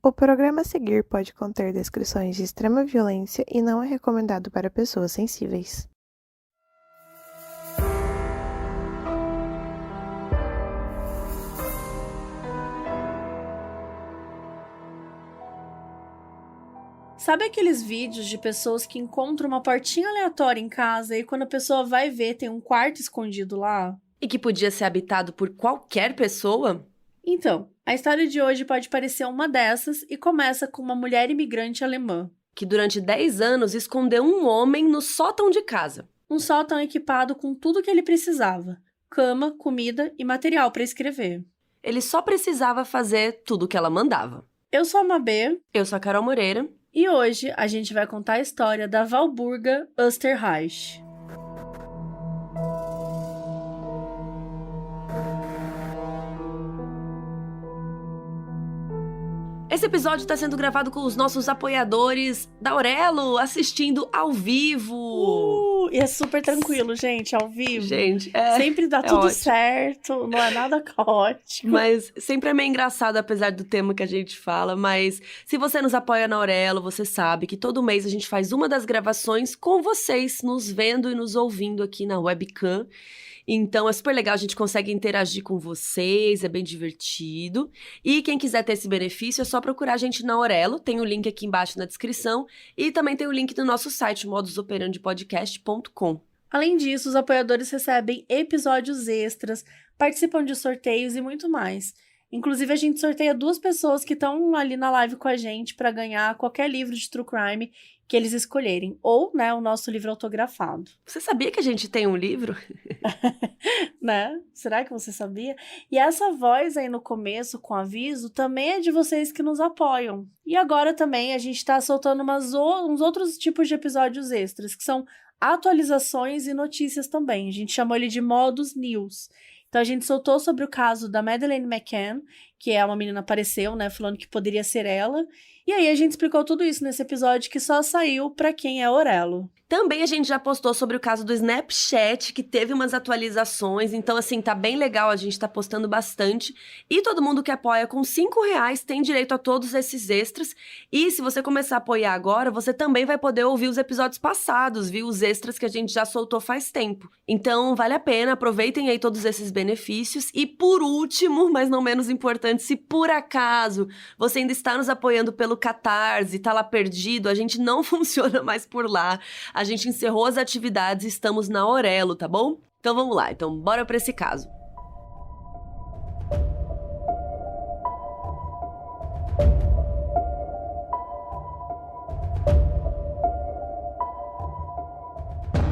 O programa a seguir pode conter descrições de extrema violência e não é recomendado para pessoas sensíveis. Sabe aqueles vídeos de pessoas que encontram uma portinha aleatória em casa e quando a pessoa vai ver tem um quarto escondido lá? E que podia ser habitado por qualquer pessoa? Então, a história de hoje pode parecer uma dessas e começa com uma mulher imigrante alemã. Que durante 10 anos escondeu um homem no sótão de casa. Um sótão equipado com tudo que ele precisava: cama, comida e material para escrever. Ele só precisava fazer tudo o que ela mandava. Eu sou a Mabê. Eu sou a Carol Moreira. E hoje a gente vai contar a história da Walburga Österreich. Esse episódio está sendo gravado com os nossos apoiadores da Aurelo, assistindo ao vivo. E é super tranquilo, gente, ao vivo. Gente, sempre dá tudo ótimo. certo, não é nada caótico. Mas sempre é meio engraçado, apesar do tema que a gente fala. Mas se você nos apoia na Aurelo, você sabe que todo mês a gente faz uma das gravações com vocês, nos vendo e nos ouvindo aqui na webcam. Então, é super legal, a gente consegue interagir com vocês, é bem divertido. E quem quiser ter esse benefício, é só procurar a gente na Aurelo, tem o link aqui embaixo na descrição. E também tem o link do nosso site, modusoperandipodcast.com. Além disso, os apoiadores recebem episódios extras, participam de sorteios e muito mais. Inclusive, a gente sorteia 2 pessoas que estão ali na live com a gente para ganhar qualquer livro de True Crime que eles escolherem. Ou, né, o nosso livro autografado. Você sabia que a gente tem um livro? Né? Será que você sabia? E essa voz aí no começo, com aviso, também é de vocês que nos apoiam. E agora também a gente tá soltando uns outros tipos de episódios extras, que são atualizações e notícias também. A gente chamou ele de Modus News. Então a gente soltou sobre o caso da Madeleine McCann, que é uma menina apareceu, né, falando que poderia ser ela. E aí a gente explicou tudo isso nesse episódio que só saiu pra quem é Aurelo. Também a gente já postou sobre o caso do Snapchat, que teve umas atualizações. Então, assim, tá bem legal, a gente tá postando bastante. E todo mundo que apoia com R$5 tem direito a todos esses extras. E se você começar a apoiar agora, você também vai poder ouvir os episódios passados, viu? Os extras que a gente já soltou faz tempo. Então, vale a pena, aproveitem aí todos esses benefícios. E por último, mas não menos importante, se por acaso você ainda está nos apoiando pelo Catarse, tá lá perdido, a gente não funciona mais por lá. A gente encerrou as atividades e estamos na Aurelo, tá bom? Então vamos lá, então bora pra esse caso.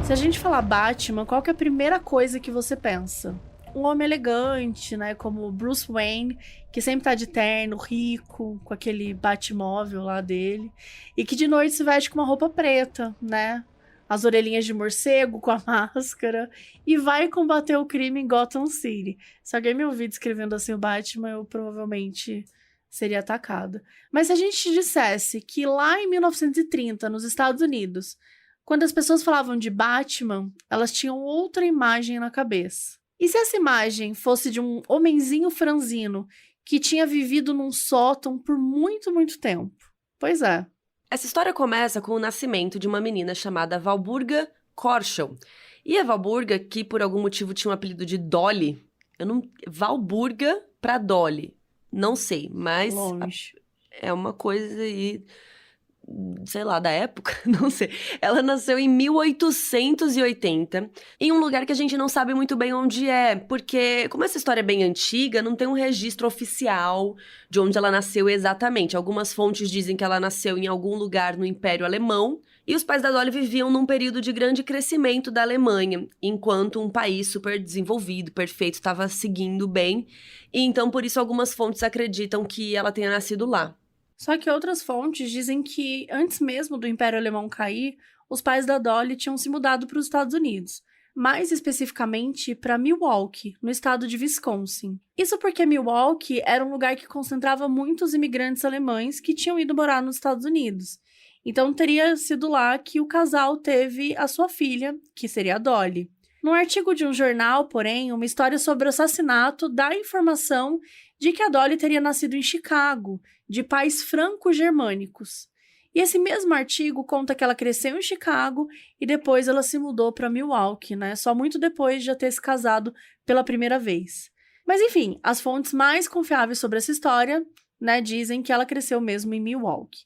Se a gente falar Batman, qual que é a primeira coisa que você pensa? Um homem elegante, né, como Bruce Wayne, que sempre tá de terno, rico, com aquele Batmóvel lá dele, e que de noite se veste com uma roupa preta, né, as orelhinhas de morcego com a máscara, e vai combater o crime em Gotham City. Se alguém me ouvir descrevendo assim o Batman, eu provavelmente seria atacada. Mas se a gente dissesse que lá em 1930, nos Estados Unidos, quando as pessoas falavam de Batman, elas tinham outra imagem na cabeça. E se essa imagem fosse de um homenzinho franzino que tinha vivido num sótão por muito, muito tempo? Pois é. Essa história começa com o nascimento de uma menina chamada Walburga Korschel. E a Walburga, que por algum motivo tinha um apelido de Dolly, Walburga pra Dolly, não sei, mas Longe. é uma coisa aí, sei lá, da época, não sei. Ela nasceu em 1880, em um lugar que a gente não sabe muito bem onde é, porque como essa história é bem antiga, não tem um registro oficial de onde ela nasceu exatamente. Algumas fontes dizem que ela nasceu em algum lugar no Império Alemão, e os pais da Dolly viviam num período de grande crescimento da Alemanha, enquanto um país super desenvolvido, perfeito, estava seguindo bem, e então por isso algumas fontes acreditam que ela tenha nascido lá. Só que outras fontes dizem que, antes mesmo do Império Alemão cair, os pais da Dolly tinham se mudado para os Estados Unidos, mais especificamente para Milwaukee, no estado de Wisconsin. Isso porque Milwaukee era um lugar que concentrava muitos imigrantes alemães que tinham ido morar nos Estados Unidos. Então teria sido lá que o casal teve a sua filha, que seria a Dolly. Num artigo de um jornal, porém, uma história sobre o assassinato dá a informação de que a Dolly teria nascido em Chicago, de pais franco-germânicos. E esse mesmo artigo conta que ela cresceu em Chicago e depois ela se mudou para Milwaukee, né? Só muito depois de já ter se casado pela primeira vez. Mas enfim, as fontes mais confiáveis sobre essa história, né, dizem que ela cresceu mesmo em Milwaukee.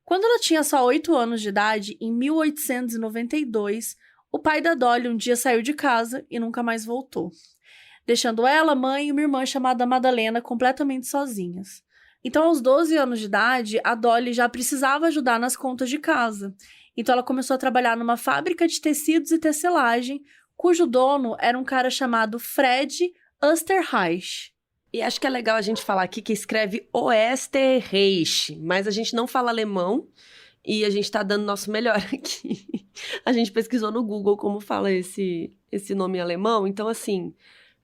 Quando ela tinha só 8 anos de idade, em 1892, o pai da Dolly um dia saiu de casa e nunca mais voltou, deixando ela, mãe e uma irmã chamada Madalena completamente sozinhas. Então, aos 12 anos de idade, a Dolly já precisava ajudar nas contas de casa. Então, ela começou a trabalhar numa fábrica de tecidos e tecelagem, cujo dono era um cara chamado Fred Oesterreich. E acho que é legal a gente falar aqui que escreve Oesterreich, mas a gente não fala alemão e a gente tá dando nosso melhor aqui. A gente pesquisou no Google como fala esse nome em alemão, então assim,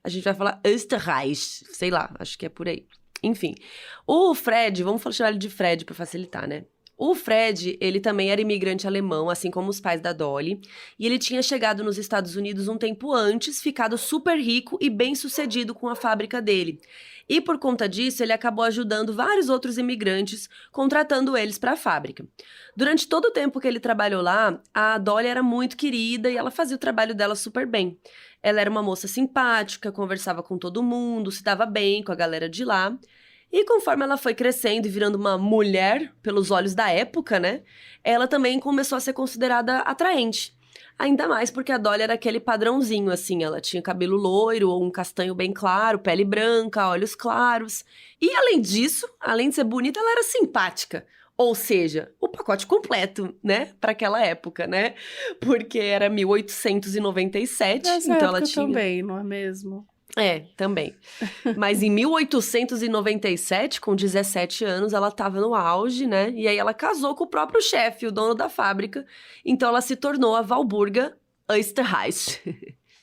a gente vai falar Österreich, sei lá, acho que é por aí. Enfim, o Fred, vamos chamar ele de Fred para facilitar, né? O Fred, ele também era imigrante alemão, assim como os pais da Dolly, e ele tinha chegado nos Estados Unidos um tempo antes, ficado super rico e bem-sucedido com a fábrica dele. E por conta disso, ele acabou ajudando vários outros imigrantes, contratando eles para a fábrica. Durante todo o tempo que ele trabalhou lá, a Dolly era muito querida e ela fazia o trabalho dela super bem. Ela era uma moça simpática, conversava com todo mundo, se dava bem com a galera de lá. E conforme ela foi crescendo e virando uma mulher, pelos olhos da época, né? Ela também começou a ser considerada atraente. Ainda mais porque a Dolly era aquele padrãozinho, assim. Ela tinha cabelo loiro ou um castanho bem claro, pele branca, olhos claros. E além disso, além de ser bonita, ela era simpática. Ou seja, o pacote completo, né? Para aquela época, né? Porque era 1897, Nessa então época ela tinha... também, não é mesmo? É, também. Mas em 1897, com 17 anos, ela estava no auge, né? E aí ela casou com o próprio chefe, o dono da fábrica. Então ela se tornou a Walburga Oesterreich.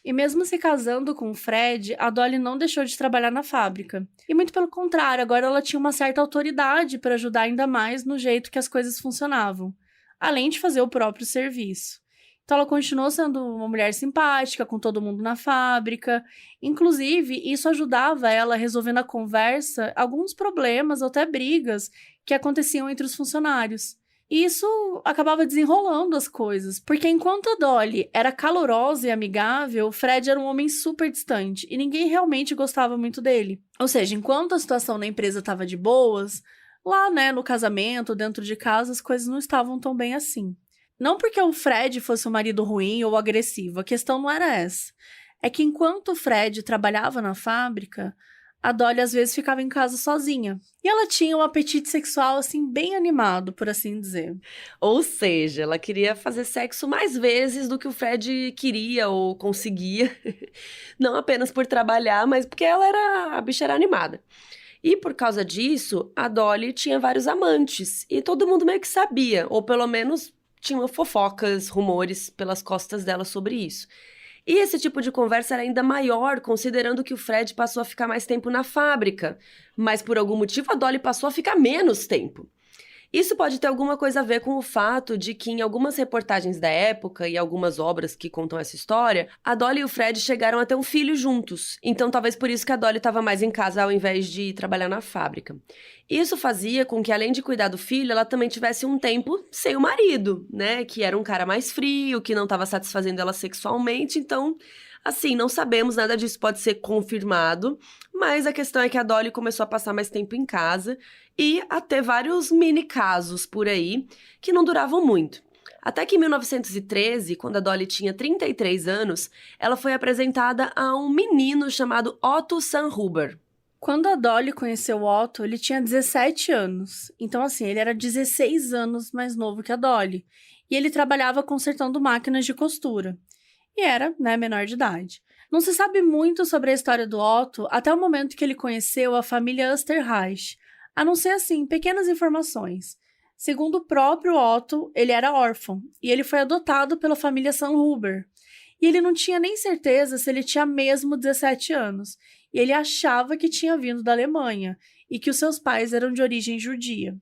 E mesmo se casando com o Fred, a Dolly não deixou de trabalhar na fábrica. E muito pelo contrário, agora ela tinha uma certa autoridade para ajudar ainda mais no jeito que as coisas funcionavam, além de fazer o próprio serviço. Então, ela continuou sendo uma mulher simpática com todo mundo na fábrica. Inclusive, isso ajudava ela a resolver na conversa alguns problemas ou até brigas que aconteciam entre os funcionários. E isso acabava desenrolando as coisas, porque enquanto a Dolly era calorosa e amigável, o Fred era um homem super distante e ninguém realmente gostava muito dele. Ou seja, enquanto a situação na empresa estava de boas, lá, né, no casamento, dentro de casa, as coisas não estavam tão bem assim. Não porque o Fred fosse um marido ruim ou agressivo, a questão não era essa. É que enquanto o Fred trabalhava na fábrica, a Dolly às vezes ficava em casa sozinha. E ela tinha um apetite sexual, assim, bem animado, por assim dizer. Ou seja, ela queria fazer sexo mais vezes do que o Fred queria ou conseguia. Não apenas por trabalhar, mas porque a bicha era animada. E por causa disso, a Dolly tinha vários amantes. E todo mundo meio que sabia, ou pelo menos tinham fofocas, rumores pelas costas dela sobre isso. E esse tipo de conversa era ainda maior, considerando que o Fred passou a ficar mais tempo na fábrica, mas por algum motivo a Dolly passou a ficar menos tempo. Isso pode ter alguma coisa a ver com o fato de que em algumas reportagens da época e algumas obras que contam essa história, a Dolly e o Fred chegaram a ter um filho juntos. Então talvez por isso que a Dolly estava mais em casa ao invés de trabalhar na fábrica. Isso fazia com que, além de cuidar do filho, ela também tivesse um tempo sem o marido, né? Que era um cara mais frio, que não estava satisfazendo ela sexualmente, então... Assim, não sabemos, nada disso pode ser confirmado, mas a questão é que a Dolly começou a passar mais tempo em casa e a ter vários mini casos por aí que não duravam muito. Até que em 1913, quando a Dolly tinha 33 anos, ela foi apresentada a um menino chamado Otto Sandhuber. Quando a Dolly conheceu o Otto, ele tinha 17 anos. Então, assim, ele era 16 anos mais novo que a Dolly. E ele trabalhava consertando máquinas de costura. E era, né, menor de idade. Não se sabe muito sobre a história do Otto até o momento que ele conheceu a família Oesterreich, a não ser, assim, pequenas informações. Segundo o próprio Otto, ele era órfão, e ele foi adotado pela família Sandhuber. E ele não tinha nem certeza se ele tinha mesmo 17 anos, e ele achava que tinha vindo da Alemanha, e que os seus pais eram de origem judia.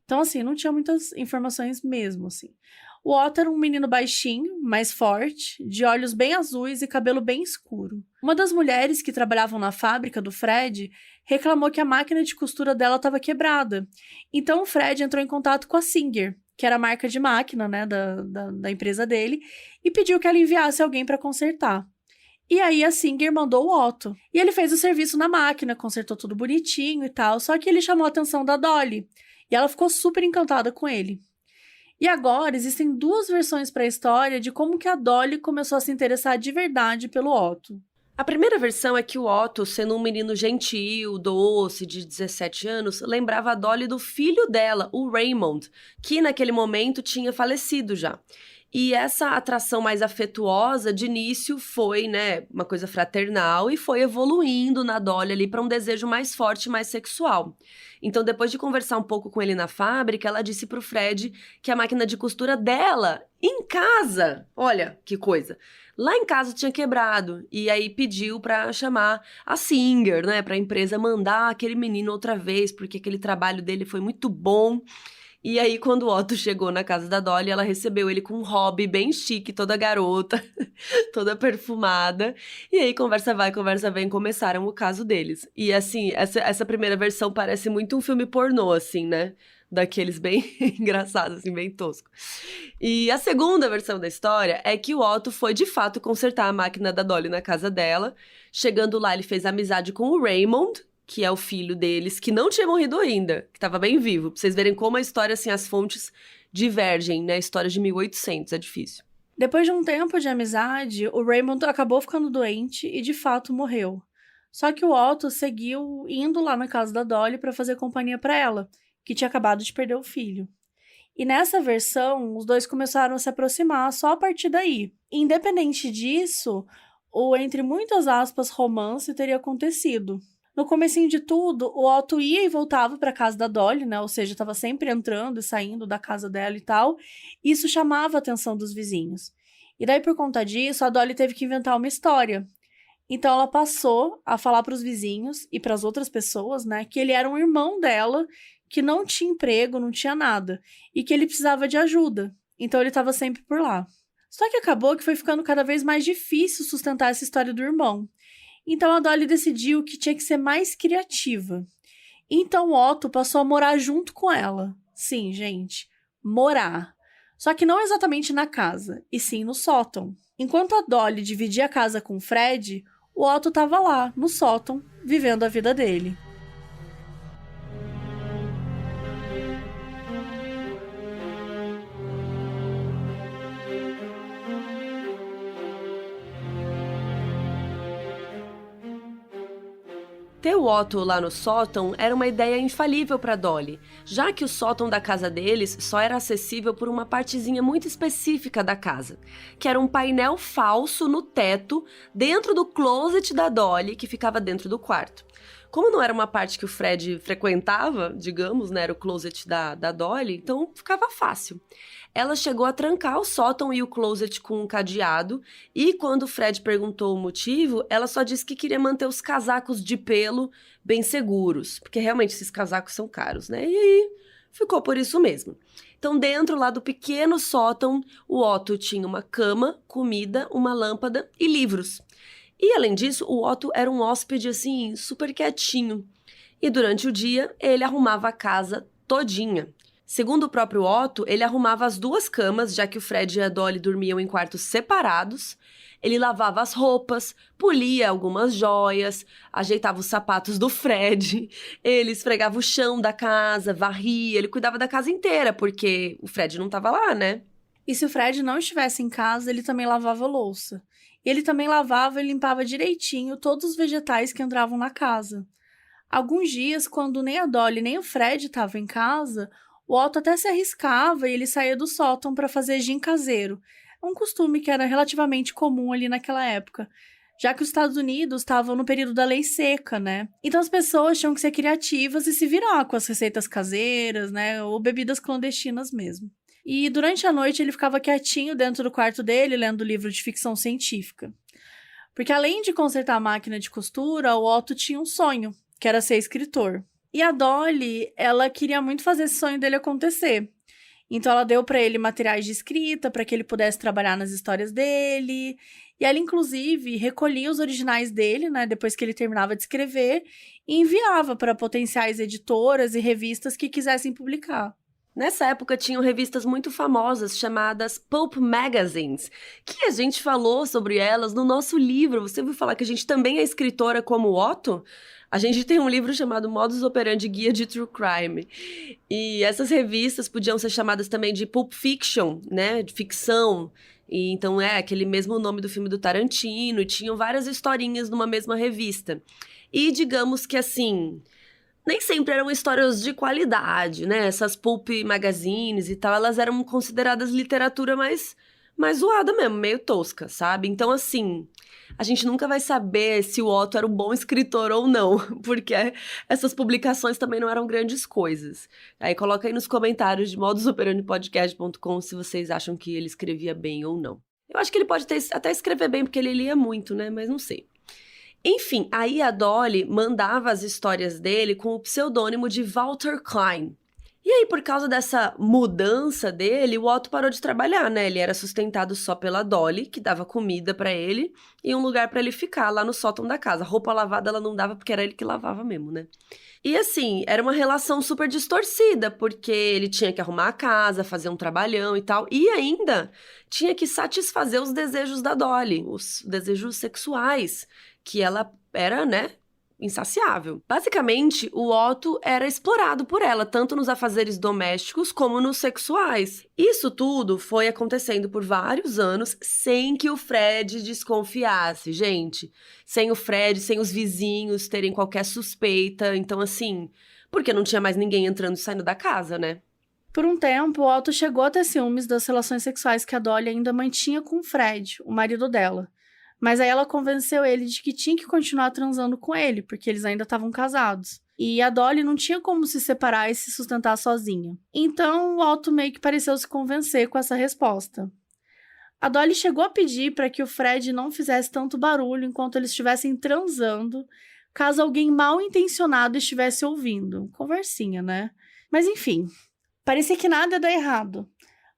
Então, assim, não tinha muitas informações mesmo, assim. O Otto era um menino baixinho, mais forte, de olhos bem azuis e cabelo bem escuro. Uma das mulheres que trabalhavam na fábrica do Fred reclamou que a máquina de costura dela estava quebrada. Então o Fred entrou em contato com a Singer, que era a marca de máquina, né, da empresa dele, e pediu que ela enviasse alguém para consertar. E aí a Singer mandou o Otto. E ele fez o serviço na máquina, consertou tudo bonitinho e tal, só que ele chamou a atenção da Dolly. E ela ficou super encantada com ele. E agora existem 2 versões para a história de como que a Dolly começou a se interessar de verdade pelo Otto. A primeira versão é que o Otto, sendo um menino gentil, doce, de 17 anos, lembrava a Dolly do filho dela, o Raymond, que naquele momento tinha falecido já. E essa atração mais afetuosa, de início, foi, né, uma coisa fraternal e foi evoluindo na Dolly ali para um desejo mais forte, mais sexual. Então, depois de conversar um pouco com ele na fábrica, ela disse pro Fred que a máquina de costura dela, em casa, olha que coisa, lá em casa tinha quebrado. E aí pediu para chamar a Singer, né, para a empresa mandar aquele menino outra vez, porque aquele trabalho dele foi muito bom. E aí, quando o Otto chegou na casa da Dolly, ela recebeu ele com um hobby bem chique, toda garota, toda perfumada. E aí, conversa vai, conversa vem, começaram o caso deles. E assim, essa primeira versão parece muito um filme pornô, assim, né? Daqueles bem engraçados, assim, bem tosco. E a segunda versão da história é que o Otto foi, de fato, consertar a máquina da Dolly na casa dela. Chegando lá, ele fez amizade com o Raymond, que é o filho deles, que não tinha morrido ainda, que estava bem vivo. Pra vocês verem como a história, assim, as fontes divergem, né? A história de 1800, é difícil. Depois de um tempo de amizade, o Raymond acabou ficando doente e de fato morreu. Só que o Otto seguiu indo lá na casa da Dolly para fazer companhia para ela, que tinha acabado de perder o filho. E nessa versão, os dois começaram a se aproximar só a partir daí. Independente disso, o, entre muitas aspas, romance teria acontecido. No comecinho de tudo, o Otto ia e voltava para casa da Dolly, né? Ou seja, estava sempre entrando e saindo da casa dela e tal. Isso chamava a atenção dos vizinhos. E daí, por conta disso, a Dolly teve que inventar uma história. Então, ela passou a falar para os vizinhos e para as outras pessoas, né? Que ele era um irmão dela, que não tinha emprego, não tinha nada. E que ele precisava de ajuda. Então, ele estava sempre por lá. Só que acabou que foi ficando cada vez mais difícil sustentar essa história do irmão. Então a Dolly decidiu que tinha que ser mais criativa. Então o Otto passou a morar junto com ela. Sim, gente, morar. Só que não exatamente na casa, e sim no sótão. Enquanto a Dolly dividia a casa com o Fred, o Otto estava lá, no sótão, vivendo a vida dele. Ter o Otto lá no sótão era uma ideia infalível para Dolly, já que o sótão da casa deles só era acessível por uma partezinha muito específica da casa, que era um painel falso no teto, dentro do closet da Dolly, que ficava dentro do quarto. Como não era uma parte que o Fred frequentava, digamos, né, era o closet da Dolly, então ficava fácil. Ela chegou a trancar o sótão e o closet com um cadeado, e quando o Fred perguntou o motivo, ela só disse que queria manter os casacos de pelo bem seguros, porque realmente esses casacos são caros, né? E aí ficou por isso mesmo. Então, dentro lá do pequeno sótão, o Otto tinha uma cama, comida, uma lâmpada e livros. E, além disso, o Otto era um hóspede, assim, super quietinho. E durante o dia, ele arrumava a casa todinha. Segundo o próprio Otto, ele arrumava as 2 camas, já que o Fred e a Dolly dormiam em quartos separados. Ele lavava as roupas, polia algumas joias, ajeitava os sapatos do Fred. Ele esfregava o chão da casa, varria, ele cuidava da casa inteira, porque o Fred não estava lá, né? E se o Fred não estivesse em casa, ele também lavava a louça. Ele também lavava e limpava direitinho todos os vegetais que entravam na casa. Alguns dias, quando nem a Dolly nem o Fred estavam em casa, o Otto até se arriscava e ele saía do sótão para fazer gin caseiro. Um costume que era relativamente comum ali naquela época, já que os Estados Unidos estavam no período da lei seca, né? Então as pessoas tinham que ser criativas e se virar com as receitas caseiras, né? Ou bebidas clandestinas mesmo. E durante a noite ele ficava quietinho dentro do quarto dele, lendo livro de ficção científica. Porque além de consertar a máquina de costura, o Otto tinha um sonho, que era ser escritor. E a Dolly, ela queria muito fazer esse sonho dele acontecer. Então ela deu pra ele materiais de escrita para que ele pudesse trabalhar nas histórias dele. E ela, inclusive, recolhia os originais dele, né, depois que ele terminava de escrever, e enviava para potenciais editoras e revistas que quisessem publicar. Nessa época tinham revistas muito famosas chamadas Pulp Magazines, que a gente falou sobre elas no nosso livro. Você ouviu falar que a gente também é escritora como o Otto? A gente tem um livro chamado Modus Operandi Guia de True Crime. E essas revistas podiam ser chamadas também de Pulp Fiction, né, de ficção. E então é aquele mesmo nome do filme do Tarantino, e tinham várias historinhas numa mesma revista. E digamos que assim, nem sempre eram histórias de qualidade, né? Essas pulp magazines e tal, elas eram consideradas literatura mais zoada mesmo, meio tosca, sabe? Então, assim, a gente nunca vai saber se o Otto era um bom escritor ou não, porque essas publicações também não eram grandes coisas. Aí coloca aí nos comentários de modusoperandipodcast.com se vocês acham que ele escrevia bem ou não. Eu acho que ele pode até escrever bem, porque ele lia muito, né? Mas não sei. Enfim, aí a Dolly mandava as histórias dele com o pseudônimo de Walter Klein. E aí, por causa dessa mudança dele, o Otto parou de trabalhar, né? Ele era sustentado só pela Dolly, que dava comida pra ele, e um lugar pra ele ficar lá no sótão da casa. Roupa lavada ela não dava porque era ele que lavava mesmo, né? E assim, era uma relação super distorcida, porque ele tinha que arrumar a casa, fazer um trabalhão e tal, e ainda tinha que satisfazer os desejos da Dolly, os desejos sexuais, que ela era, né, insaciável. Basicamente, o Otto era explorado por ela, tanto nos afazeres domésticos como nos sexuais. Isso tudo foi acontecendo por vários anos sem que o Fred desconfiasse, gente. Sem o Fred, sem os vizinhos terem qualquer suspeita. Então, assim, porque não tinha mais ninguém entrando e saindo da casa, né? Por um tempo, o Otto chegou a ter ciúmes das relações sexuais que a Dolly ainda mantinha com o Fred, o marido dela. Mas aí ela convenceu ele de que tinha que continuar transando com ele, porque eles ainda estavam casados. E a Dolly não tinha como se separar e se sustentar sozinha. Então, o Otto meio que pareceu se convencer com essa resposta. A Dolly chegou a pedir para que o Fred não fizesse tanto barulho enquanto eles estivessem transando, caso alguém mal intencionado estivesse ouvindo. Conversinha, né? Mas enfim, parecia que nada ia dar errado.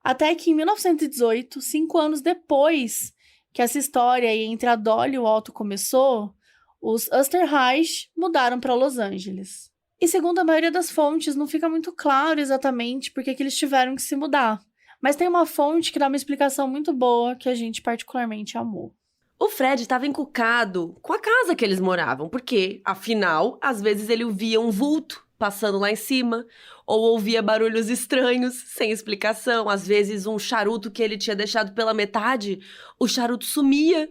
Até que em 1918, 5 anos depois que essa história aí entre a Dolly e o Otto começou, os Esterreich mudaram para Los Angeles. E segundo a maioria das fontes, não fica muito claro exatamente por que eles tiveram que se mudar. Mas tem uma fonte que dá uma explicação muito boa que a gente particularmente amou. O Fred estava encucado com a casa que eles moravam, porque, afinal, às vezes ele via um vulto passando lá em cima, ou ouvia barulhos estranhos, sem explicação. Às vezes, um charuto que ele tinha deixado pela metade, o charuto sumia.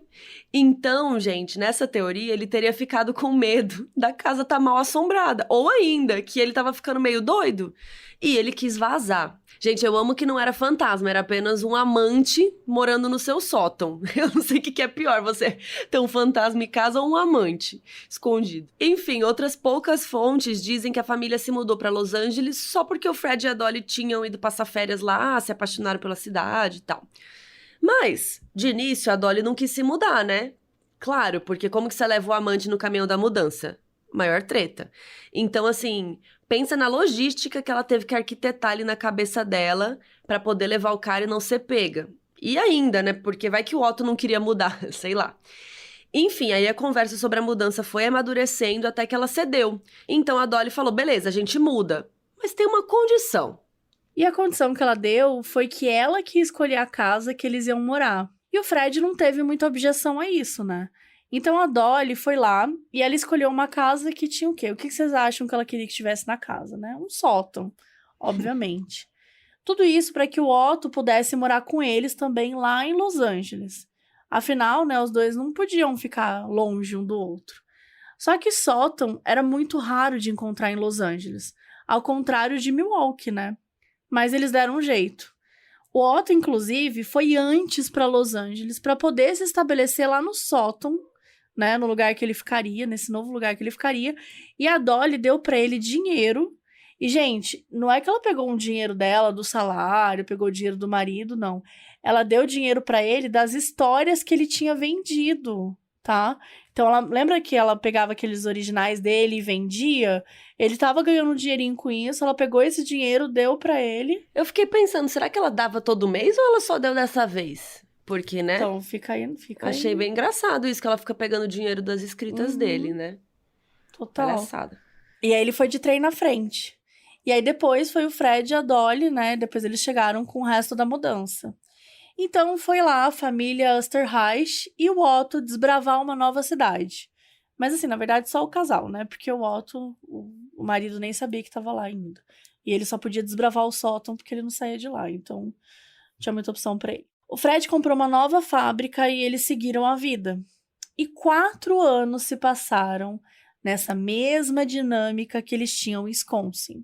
Então, gente, nessa teoria, ele teria ficado com medo da casa estar mal assombrada. Ou ainda, que ele estava ficando meio doido e ele quis vazar. Gente, eu amo que não era fantasma, era apenas um amante morando no seu sótão. Eu não sei o que é pior, você ter um fantasma em casa ou um amante escondido. Enfim, outras poucas fontes dizem que a família se mudou para Los Angeles só porque o Fred e a Dolly tinham ido passar férias lá, se apaixonaram pela cidade e tal. Mas, de início, a Dolly não quis se mudar, né? Claro, porque como que você leva o amante no caminhão da mudança? Maior treta. Então, assim, pensa na logística que ela teve que arquitetar ali na cabeça dela pra poder levar o cara e não ser pega. E ainda, né? Porque vai que o Otto não queria mudar, sei lá. Enfim, aí a conversa sobre a mudança foi amadurecendo até que ela cedeu. Então a Dolly falou, beleza, a gente muda. Mas tem uma condição. E a condição que ela deu foi que ela que escolher a casa que eles iam morar. E o Fred não teve muita objeção a isso, né? Então a Dolly foi lá e ela escolheu uma casa que tinha o quê? O que vocês acham que ela queria que tivesse na casa, né? Um sótão, obviamente. Tudo isso para que o Otto pudesse morar com eles também lá em Los Angeles. Afinal, né, os dois não podiam ficar longe um do outro. Só que sótão era muito raro de encontrar em Los Angeles, ao contrário de Milwaukee, né? Mas eles deram um jeito. O Otto, inclusive, foi antes para Los Angeles para poder se estabelecer lá no sótão, né, no lugar que ele ficaria, nesse novo lugar que ele ficaria, e a Dolly deu para ele dinheiro. E, gente, não é que ela pegou um dinheiro dela, do salário, pegou o dinheiro do marido, não. Ela deu dinheiro para ele das histórias que ele tinha vendido. tá? Então, lembra que ela pegava aqueles originais dele e vendia? Ele tava ganhando um dinheirinho com isso, ela pegou esse dinheiro, deu pra ele. Eu fiquei pensando, será que ela dava todo mês ou ela só deu dessa vez? Porque, né? Então, fica aí. Achei bem engraçado isso, que ela fica pegando dinheiro das escritas dele, né? Total. Palhaçada. E aí ele foi de trem na frente. E aí depois foi o Fred e a Dolly, né? Depois eles chegaram com o resto da mudança. Então foi lá a família Osterreich e o Otto desbravar uma nova cidade. Mas assim, na verdade só o casal, né? Porque o Otto, o marido nem sabia que estava lá ainda. E ele só podia desbravar o sótão porque ele não saía de lá. Então não tinha muita opção para ele. O Fred comprou uma nova fábrica e eles seguiram a vida. E 4 anos se passaram nessa mesma dinâmica que eles tinham em Wisconsin.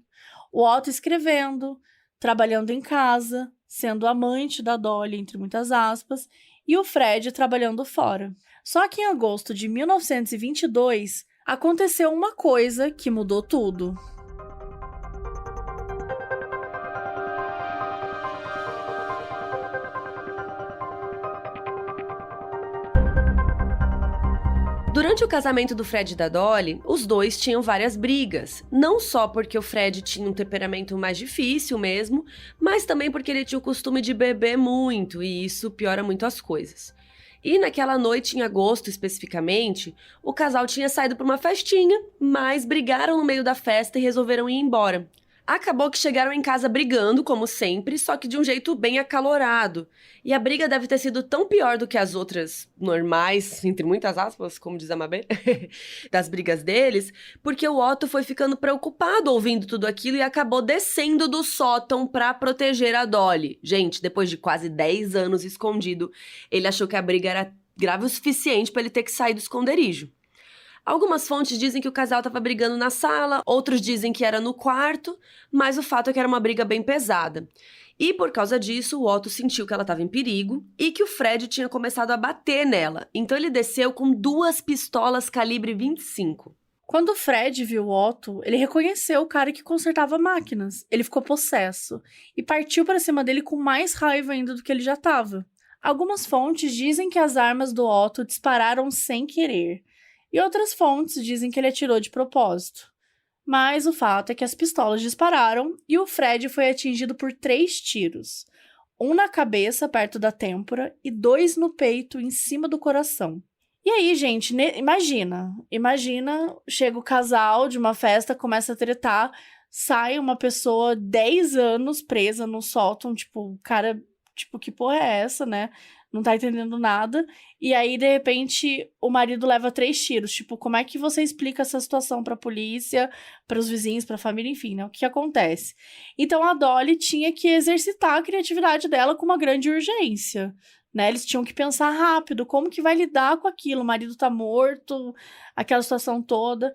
O Otto escrevendo, trabalhando em casa, sendo amante da Dolly, entre muitas aspas, e o Fred trabalhando fora. Só que em agosto de 1922, aconteceu uma coisa que mudou tudo. Durante o casamento do Fred e da Dolly, os dois tinham várias brigas. Não só porque o Fred tinha um temperamento mais difícil mesmo, mas também porque ele tinha o costume de beber muito, e isso piora muito as coisas. E naquela noite, em agosto especificamente, o casal tinha saído para uma festinha, mas brigaram no meio da festa e resolveram ir embora. Acabou que chegaram em casa brigando, como sempre, só que de um jeito bem acalorado. E a briga deve ter sido tão pior do que as outras normais, entre muitas aspas, como diz a Mabê, das brigas deles, porque o Otto foi ficando preocupado ouvindo tudo aquilo e acabou descendo do sótão pra proteger a Dolly. Gente, depois de quase 10 anos escondido, ele achou que a briga era grave o suficiente pra ele ter que sair do esconderijo. Algumas fontes dizem que o casal estava brigando na sala, outros dizem que era no quarto, mas o fato é que era uma briga bem pesada. E por causa disso, o Otto sentiu que ela estava em perigo e que o Fred tinha começado a bater nela. Então ele desceu com 2 pistolas calibre 25. Quando o Fred viu o Otto, ele reconheceu o cara que consertava máquinas. Ele ficou possesso e partiu para cima dele com mais raiva ainda do que ele já estava. Algumas fontes dizem que as armas do Otto dispararam sem querer. E outras fontes dizem que ele atirou de propósito. Mas o fato é que as pistolas dispararam e o Fred foi atingido por 3 tiros. Um na cabeça, perto da têmpora, e 2 no peito, em cima do coração. E aí, gente, imagina, chega o casal de uma festa, começa a tretar, sai uma pessoa 10 anos presa no sótão, tipo, cara, tipo, que porra é essa, né? Não tá entendendo nada. E aí, de repente, o marido leva 3 tiros. Tipo, como é que você explica essa situação pra polícia, pros vizinhos, pra família, enfim, né? O que acontece? Então, a Dolly tinha que exercitar a criatividade dela com uma grande urgência, né? Eles tinham que pensar rápido, como que vai lidar com aquilo? O marido tá morto, aquela situação toda.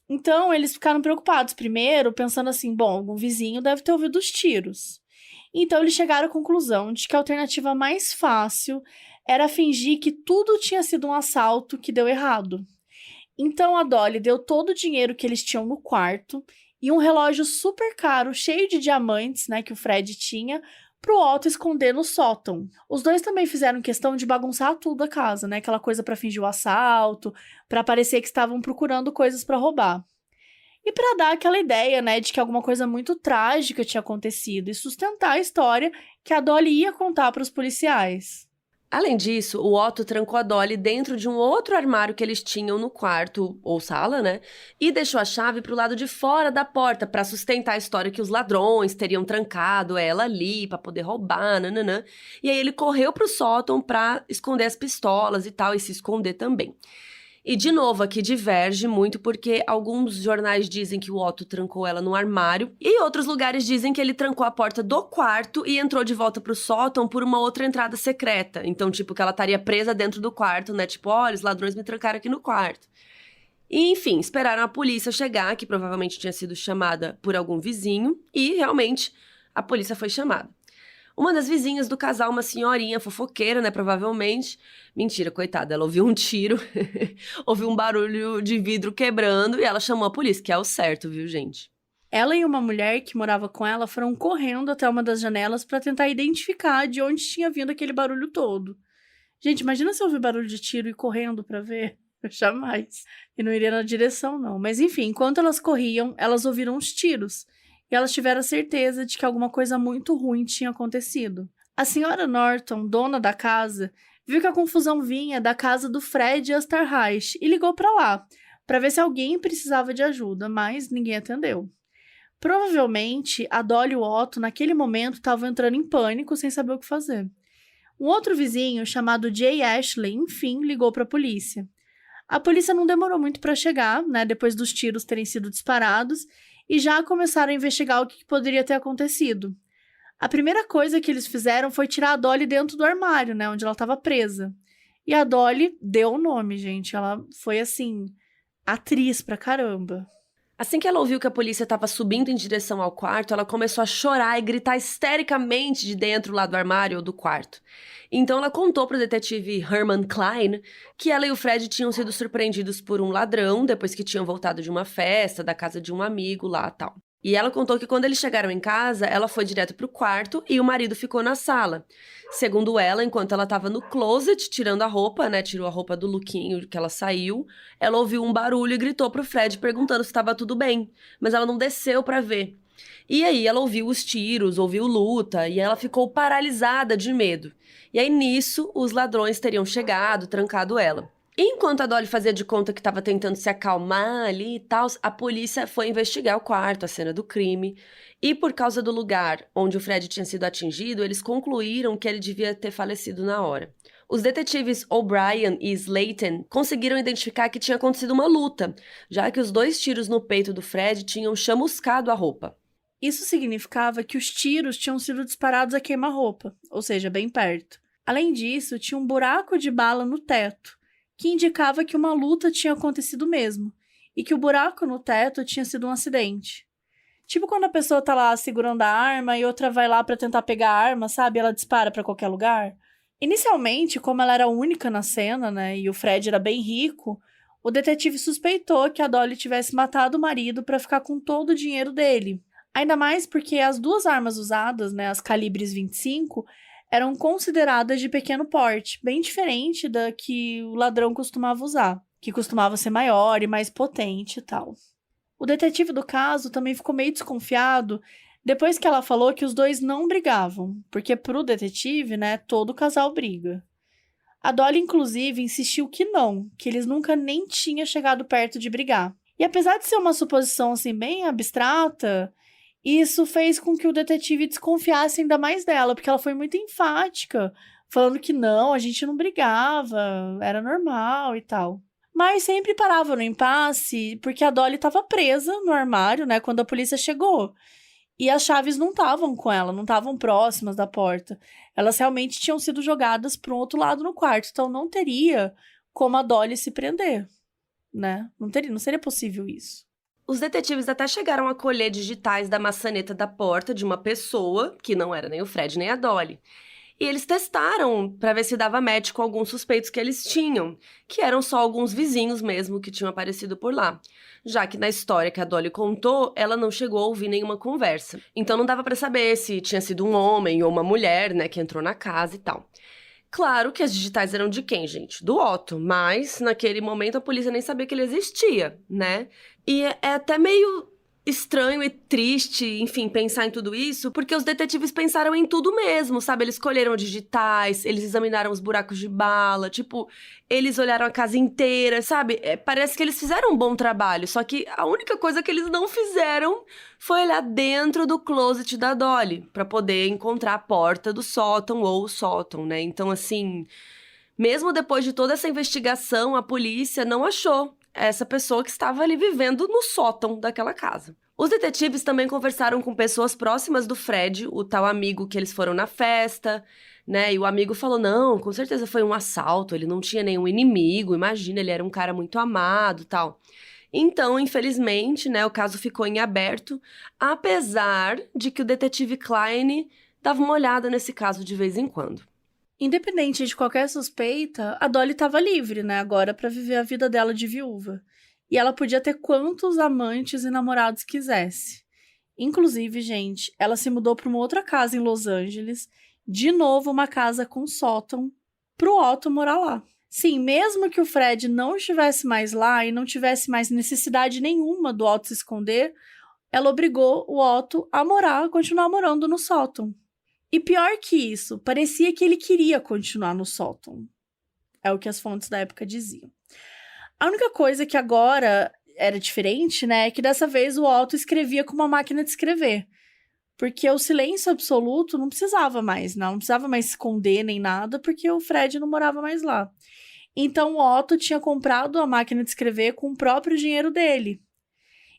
Então, eles ficaram preocupados. Primeiro, pensando assim, bom, algum vizinho deve ter ouvido os tiros. Então, eles chegaram à conclusão de que a alternativa mais fácil era fingir que tudo tinha sido um assalto que deu errado. Então, a Dolly deu todo o dinheiro que eles tinham no quarto e um relógio super caro, cheio de diamantes, né, que o Fred tinha, pro Otto esconder no sótão. Os dois também fizeram questão de bagunçar tudo a casa, né, aquela coisa pra fingir o assalto, pra parecer que estavam procurando coisas pra roubar. E para dar aquela ideia, né, de que alguma coisa muito trágica tinha acontecido e sustentar a história que a Dolly ia contar para os policiais. Além disso, o Otto trancou a Dolly dentro de um outro armário que eles tinham no quarto, ou sala, né? E deixou a chave pro lado de fora da porta para sustentar a história que os ladrões teriam trancado ela ali para poder roubar, nananã. E aí ele correu pro sótão para esconder as pistolas e tal, e se esconder também. E, de novo, aqui diverge muito porque alguns jornais dizem que o Otto trancou ela no armário e outros lugares dizem que ele trancou a porta do quarto e entrou de volta pro sótão por uma outra entrada secreta. Então, tipo, que ela estaria presa dentro do quarto, né? Tipo, olha, os ladrões me trancaram aqui no quarto. E, enfim, esperaram a polícia chegar, que provavelmente tinha sido chamada por algum vizinho, e, realmente, a polícia foi chamada. Uma das vizinhas do casal, uma senhorinha fofoqueira, né, provavelmente. Mentira, coitada, ela ouviu um tiro, ouviu um barulho de vidro quebrando e ela chamou a polícia, que é o certo, viu, gente? Ela e uma mulher que morava com ela foram correndo até uma das janelas para tentar identificar de onde tinha vindo aquele barulho todo. Gente, imagina se eu ouvir barulho de tiro e correndo pra ver. Jamais. E não iria na direção, não. Mas enfim, enquanto elas corriam, elas ouviram os tiros. E elas tiveram certeza de que alguma coisa muito ruim tinha acontecido. A senhora Norton, dona da casa, viu que a confusão vinha da casa do Fred Esterreich e ligou pra lá, pra ver se alguém precisava de ajuda, mas ninguém atendeu. Provavelmente, a Dolly e o Otto, naquele momento, estavam entrando em pânico, sem saber o que fazer. Um outro vizinho, chamado Jay Ashley, enfim, ligou para a polícia. A polícia não demorou muito para chegar, né, depois dos tiros terem sido disparados, e já começaram a investigar o que poderia ter acontecido. A primeira coisa que eles fizeram foi tirar a Dolly dentro do armário, né, onde ela estava presa. E a Dolly deu o nome, gente. Ela foi, assim, atriz pra caramba. Assim que ela ouviu que a polícia estava subindo em direção ao quarto, ela começou a chorar e gritar histericamente de dentro lá do armário ou do quarto. Então ela contou para o detetive Herman Klein que ela e o Fred tinham sido surpreendidos por um ladrão depois que tinham voltado de uma festa, da casa de um amigo lá e tal. E ela contou que quando eles chegaram em casa, ela foi direto pro quarto e o marido ficou na sala. Segundo ela, enquanto ela estava no closet tirando a roupa, né, tirou a roupa do lookinho que ela saiu, ela ouviu um barulho e gritou pro Fred perguntando se estava tudo bem, mas ela não desceu para ver. E aí ela ouviu os tiros, ouviu luta e ela ficou paralisada de medo. E aí nisso, os ladrões teriam chegado, trancado ela. Enquanto a Dolly fazia de conta que estava tentando se acalmar ali e tal, a polícia foi investigar o quarto, a cena do crime. E por causa do lugar onde o Fred tinha sido atingido, eles concluíram que ele devia ter falecido na hora. Os detetives O'Brien e Slayton conseguiram identificar que tinha acontecido uma luta, já que os 2 tiros no peito do Fred tinham chamuscado a roupa. Isso significava que os tiros tinham sido disparados a queima-roupa, ou seja, bem perto. Além disso, tinha um buraco de bala no teto, que indicava que uma luta tinha acontecido mesmo, e que o buraco no teto tinha sido um acidente. Tipo quando a pessoa tá lá segurando a arma e outra vai lá pra tentar pegar a arma, sabe? Ela dispara pra qualquer lugar. Inicialmente, como ela era a única na cena, né, e o Fred era bem rico, o detetive suspeitou que a Dolly tivesse matado o marido pra ficar com todo o dinheiro dele. Ainda mais porque as 2 armas usadas, né, as calibres 25, eram consideradas de pequeno porte, bem diferente da que o ladrão costumava usar, que costumava ser maior e mais potente e tal. O detetive do caso também ficou meio desconfiado depois que ela falou que os 2 não brigavam, porque pro detetive, né, todo casal briga. A Dolly, inclusive, insistiu que não, que eles nunca nem tinham chegado perto de brigar. E apesar de ser uma suposição, assim, bem abstrata, isso fez com que o detetive desconfiasse ainda mais dela, porque ela foi muito enfática, falando que não, a gente não brigava, era normal e tal. Mas sempre parava no impasse, porque a Dolly estava presa no armário, né, quando a polícia chegou. E as chaves não estavam com ela, não estavam próximas da porta. Elas realmente tinham sido jogadas para um outro lado no quarto, então não teria como a Dolly se prender, né? Não seria possível isso. Os detetives até chegaram a colher digitais da maçaneta da porta de uma pessoa, que não era nem o Fred nem a Dolly. E eles testaram para ver se dava match com alguns suspeitos que eles tinham, que eram só alguns vizinhos mesmo que tinham aparecido por lá. Já que na história que a Dolly contou, ela não chegou a ouvir nenhuma conversa. Então não dava para saber se tinha sido um homem ou uma mulher, né, que entrou na casa e tal. Claro que as digitais eram de quem, gente? Do Otto, mas naquele momento a polícia nem sabia que ele existia, né? E é até meio estranho e triste, enfim, pensar em tudo isso, porque os detetives pensaram em tudo mesmo, sabe? Eles escolheram digitais, eles examinaram os buracos de bala, tipo, eles olharam a casa inteira, sabe? Parece que eles fizeram um bom trabalho, só que a única coisa que eles não fizeram foi olhar dentro do closet da Dolly, pra poder encontrar a porta do sótão ou o sótão, né? Então, assim, mesmo depois de toda essa investigação, a polícia não achou essa pessoa que estava ali vivendo no sótão daquela casa. Os detetives também conversaram com pessoas próximas do Fred, o tal amigo que eles foram na festa, né? E o amigo falou, não, com certeza foi um assalto, ele não tinha nenhum inimigo, imagina, ele era um cara muito amado e tal. Então, infelizmente, né, o caso ficou em aberto, apesar de que o detetive Klein dava uma olhada nesse caso de vez em quando. Independente de qualquer suspeita, a Dolly estava livre, né, agora para viver a vida dela de viúva. E ela podia ter quantos amantes e namorados quisesse. Inclusive, gente, ela se mudou para uma outra casa em Los Angeles, de novo uma casa com sótão, pro Otto morar lá. Sim, mesmo que o Fred não estivesse mais lá e não tivesse mais necessidade nenhuma do Otto se esconder, ela obrigou o Otto a continuar morando no sótão. E pior que isso, parecia que ele queria continuar no sótão. É o que as fontes da época diziam. A única coisa que agora era diferente, né, é que dessa vez o Otto escrevia com uma máquina de escrever. Porque o silêncio absoluto não precisava mais, não precisava mais esconder nem nada, porque o Fred não morava mais lá. Então o Otto tinha comprado a máquina de escrever com o próprio dinheiro dele.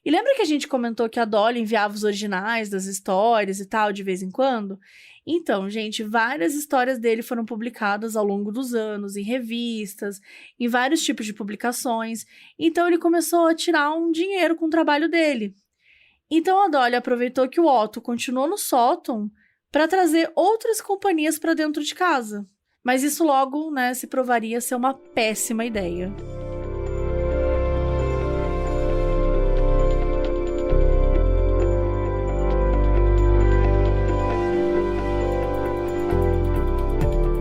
E lembra que a gente comentou que a Dolly enviava os originais das histórias e tal, de vez em quando? Então, gente, várias histórias dele foram publicadas ao longo dos anos, em revistas, em vários tipos de publicações. Então, ele começou a tirar um dinheiro com o trabalho dele. Então, a Dolly aproveitou que o Otto continuou no sótão para trazer outras companhias para dentro de casa. Mas isso logo, né, se provaria ser uma péssima ideia.